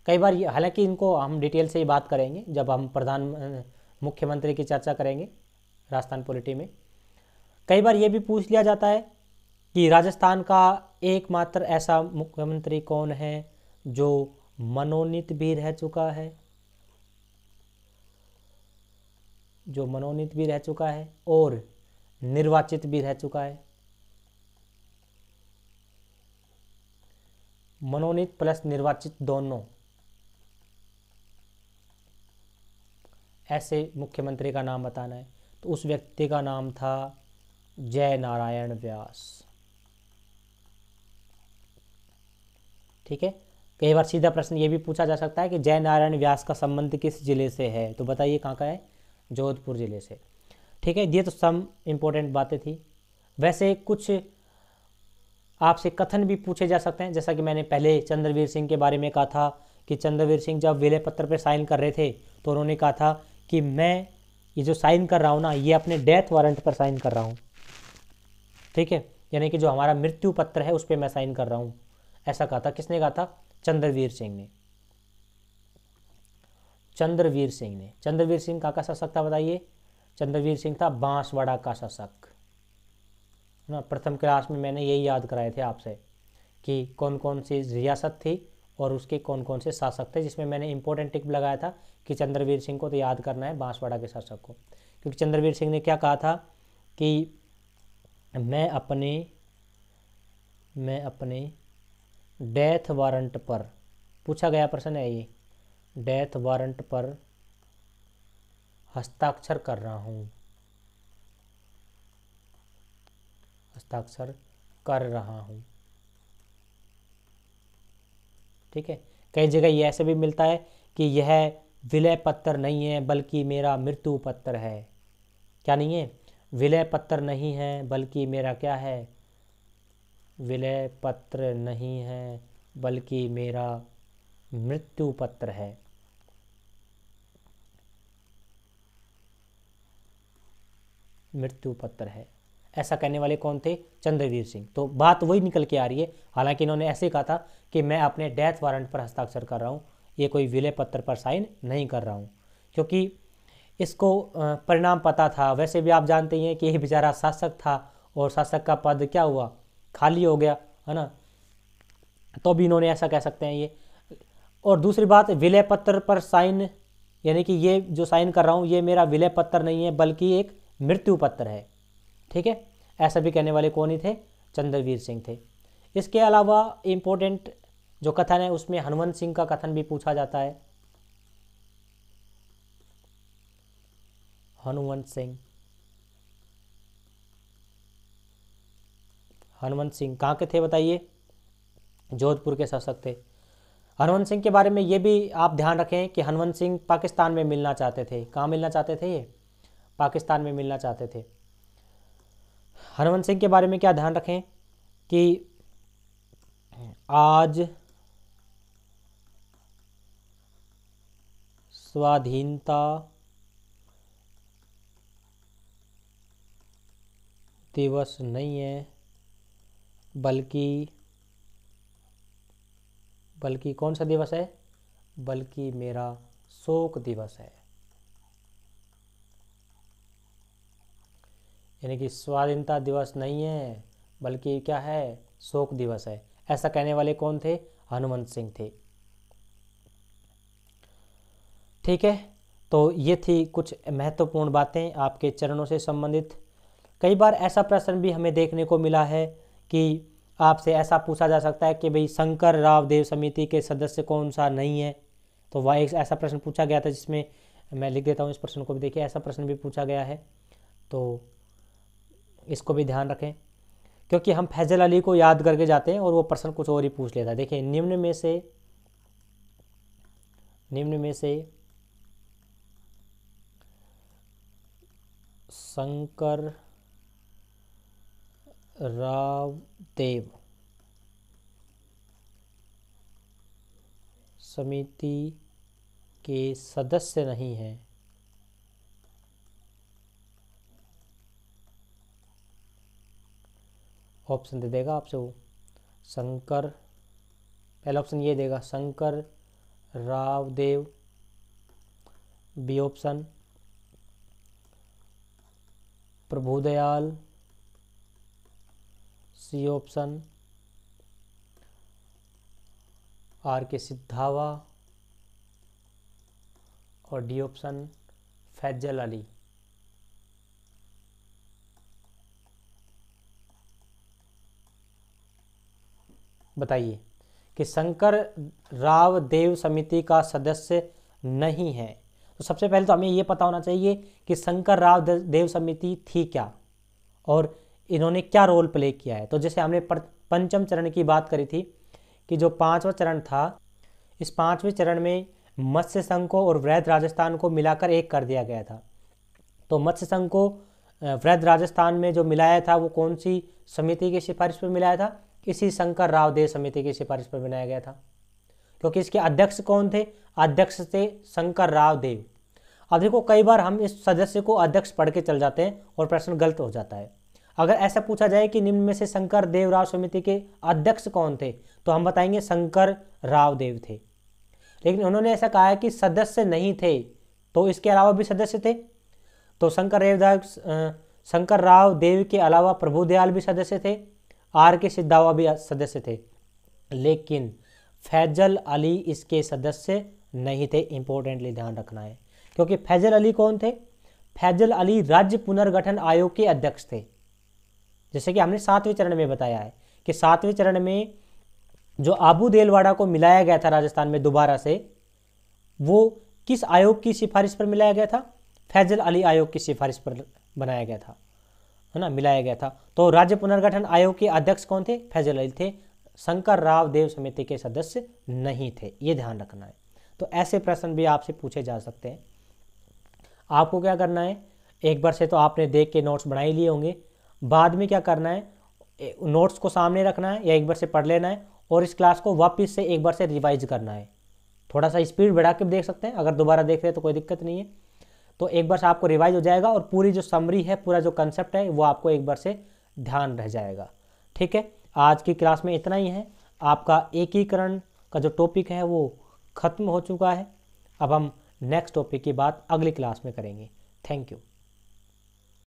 कई बार हालांकि इनको हम डिटेल से ही बात करेंगे जब हम मुख्यमंत्री की चर्चा करेंगे राजस्थान पॉलिटी में। कई बार ये भी पूछ लिया जाता है कि राजस्थान का एकमात्र ऐसा मुख्यमंत्री कौन है जो मनोनीत भी रह चुका है, जो मनोनीत भी रह चुका है और निर्वाचित भी रह चुका है। मनोनीत प्लस निर्वाचित दोनों, ऐसे मुख्यमंत्री का नाम बताना है। तो उस व्यक्ति का नाम था जय नारायण व्यास। ठीक है। कई बार सीधा प्रश्न ये भी पूछा जा सकता है कि जय नारायण व्यास का संबंध किस जिले से है, तो बताइए कहाँ का है? जोधपुर जिले से। ठीक है। ये तो सम इम्पोर्टेंट बातें थी। वैसे कुछ आपसे कथन भी पूछे जा सकते हैं, जैसा कि मैंने पहले चंद्रवीर सिंह के बारे में कहा था कि चंद्रवीर सिंह जब विलय पत्र पर साइन कर रहे थे तो उन्होंने कहा था कि मैं ये जो साइन कर रहा हूँ ना, ये अपने डेथ वारंट पर साइन कर रहा हूँ। ठीक है, यानी कि जो हमारा मृत्यु पत्र है उस पर मैं साइन कर रहा हूँ, ऐसा कहा था। किसने कहा था? चंद्रवीर सिंह ने। चंद्रवीर सिंह ने। चंद्रवीर सिंह का शासक था बताइए? चंद्रवीर सिंह था बांसवाड़ा का शासक ना। प्रथम क्लास में मैंने यही याद कराए थे आपसे कि कौन कौन सी रियासत थी और उसके कौन कौन से शासक थे, जिसमें मैंने इंपॉर्टेंट टिक लगाया था कि चंद्रवीर सिंह को तो याद करना है, बांसवाड़ा के शासक को। क्योंकि चंद्रवीर सिंह ने क्या कहा था कि मैं अपने डेथ वारंट पर, पूछा गया प्रश्न है ये, डेथ वारंट पर हस्ताक्षर कर रहा हूँ, हस्ताक्षर कर रहा हूँ। ठीक है। कई जगह ये ऐसे भी मिलता है कि यह विलय पत्र नहीं है बल्कि मेरा मृत्यु पत्र है। क्या नहीं है? विलय पत्र नहीं है बल्कि मेरा क्या है? विलय पत्र नहीं है बल्कि मेरा मृत्यु पत्र है। मृत्यु पत्र है, ऐसा कहने वाले कौन थे? चंद्रवीर सिंह। तो बात वही निकल के आ रही है। हालांकि इन्होंने ऐसे कहा था कि मैं अपने डेथ वारंट पर हस्ताक्षर कर रहा हूँ, ये कोई विलय पत्र पर साइन नहीं कर रहा हूँ, क्योंकि इसको परिणाम पता था। वैसे भी आप जानते ही हैं कि यह बेचारा शासक था और शासक का पद क्या हुआ? खाली हो गया, है ना। तो भी इन्होंने ऐसा कह सकते हैं ये। और दूसरी बात, विलय पत्र पर साइन, यानी कि ये जो साइन कर रहा हूँ ये मेरा विलय पत्र नहीं है बल्कि एक मृत्यु पत्र है। ठीक है। ऐसा भी कहने वाले कौन ही थे? चंद्रवीर सिंह थे। इसके अलावा इम्पोर्टेंट जो कथन है उसमें हनुमंत सिंह का कथन भी पूछा जाता है। हनुमंत सिंह, हनुमंत सिंह कहाँ के थे बताइए? जोधपुर के शासक थे। हनुमंत सिंह के बारे में ये भी आप ध्यान रखें कि हनुमंत सिंह पाकिस्तान में मिलना चाहते थे। कहाँ मिलना चाहते थे ये? पाकिस्तान में मिलना चाहते थे। हनुमंत सिंह के बारे में क्या ध्यान रखें कि आज स्वाधीनता दिवस नहीं है बल्कि कौन सा दिवस है? बल्कि मेरा शोक दिवस है। यानी कि स्वाधीनता दिवस नहीं है बल्कि क्या है, शोक दिवस है। ऐसा कहने वाले कौन थे? हनुमंत सिंह थे। ठीक है, तो ये थी कुछ महत्वपूर्ण बातें आपके चरणों से संबंधित। कई बार ऐसा प्रश्न भी हमें देखने को मिला है कि आपसे ऐसा पूछा जा सकता है कि भाई शंकर राव देव समिति के सदस्य कौन सा नहीं है। तो वह एक ऐसा प्रश्न पूछा गया था जिसमें मैं लिख देता हूँ इस प्रश्न को भी, देखिए ऐसा प्रश्न भी पूछा गया है, तो इसको भी ध्यान रखें, क्योंकि हम फैजल अली को याद करके जाते हैं और वो प्रश्न कुछ और ही पूछ लेता है। देखिए निम्न में से शंकर राव देव समिति के सदस्य नहीं हैं। ऑप्शन दे देगा आपसे वो, शंकर, पहला ऑप्शन ये देगा Shankar Rao Dev, B option Prabhudayal, C option R K Siddhava और डी ऑप्शन फैजल अली। बताइए कि शंकर राव देव समिति का सदस्य नहीं है। तो सबसे पहले तो हमें ये पता होना चाहिए कि शंकर राव देव समिति थी क्या और इन्होंने क्या रोल प्ले किया है। तो जैसे हमने पंचम चरण की बात करी थी कि जो पांचवा चरण था, इस पांचवें चरण में मत्स्य संघ को और वृहद राजस्थान को मिलाकर एक कर दिया गया था। तो मत्स्य संघ को वृहद राजस्थान में जो मिलाया था वो कौन सी समिति की सिफारिश पर मिलाया था? इसी शंकर राव देव समिति की सिफारिश पर बनाया गया था, क्योंकि इसके अध्यक्ष कौन थे? अध्यक्ष थे शंकर राव देव। अब देखो कई बार हम इस सदस्य को अध्यक्ष पढ़ के चल जाते हैं और प्रश्न गलत हो जाता है। अगर ऐसा पूछा जाए कि निम्न में से शंकर देव राव समिति के अध्यक्ष कौन थे, तो हम बताएंगे शंकर राव देव थे। लेकिन उन्होंने ऐसा कहा है कि सदस्य नहीं थे, तो इसके अलावा भी सदस्य थे। तो शंकर राव देव के अलावा प्रभुदयाल भी सदस्य थे, आर के सिद्धावा भी सदस्य थे, लेकिन फैजल अली इसके सदस्य नहीं थे। इंपॉर्टेंटली ध्यान रखना है, क्योंकि फैजल अली कौन थे? फैजल अली राज्य पुनर्गठन आयोग के अध्यक्ष थे। जैसे कि हमने 7वें चरण में बताया है कि 7वें चरण में जो आबू देलवाड़ा को मिलाया गया था राजस्थान में दोबारा से, वो किस आयोग की सिफारिश पर मिलाया गया था? फैजल अली आयोग की सिफारिश पर बनाया गया था, है ना, मिलाया गया था। तो राज्य पुनर्गठन आयोग के अध्यक्ष कौन थे? फैजल अली थे। शंकर राव देव समिति के सदस्य नहीं थे, ये ध्यान रखना है। तो ऐसे प्रश्न भी आपसे पूछे जा सकते हैं। आपको क्या करना है, एक बार से तो आपने देख के नोट्स बना ही लिए होंगे, बाद में क्या करना है, नोट्स को सामने रखना है या एक बार से पढ़ लेना है और इस क्लास को वापस से एक बार से रिवाइज करना है। थोड़ा सा स्पीड बढ़ा के देख सकते हैं, अगर दोबारा देख रहे हैं तो कोई दिक्कत नहीं है। तो एक बार से आपको रिवाइज हो जाएगा और पूरी जो समरी है, पूरा जो कंसेप्ट है वो आपको एक बार से ध्यान रह जाएगा। ठीक है, आज की क्लास में इतना ही है। आपका एकीकरण का जो टॉपिक है वो खत्म हो चुका है। अब हम नेक्स्ट टॉपिक की बात अगली क्लास में करेंगे। Thank you.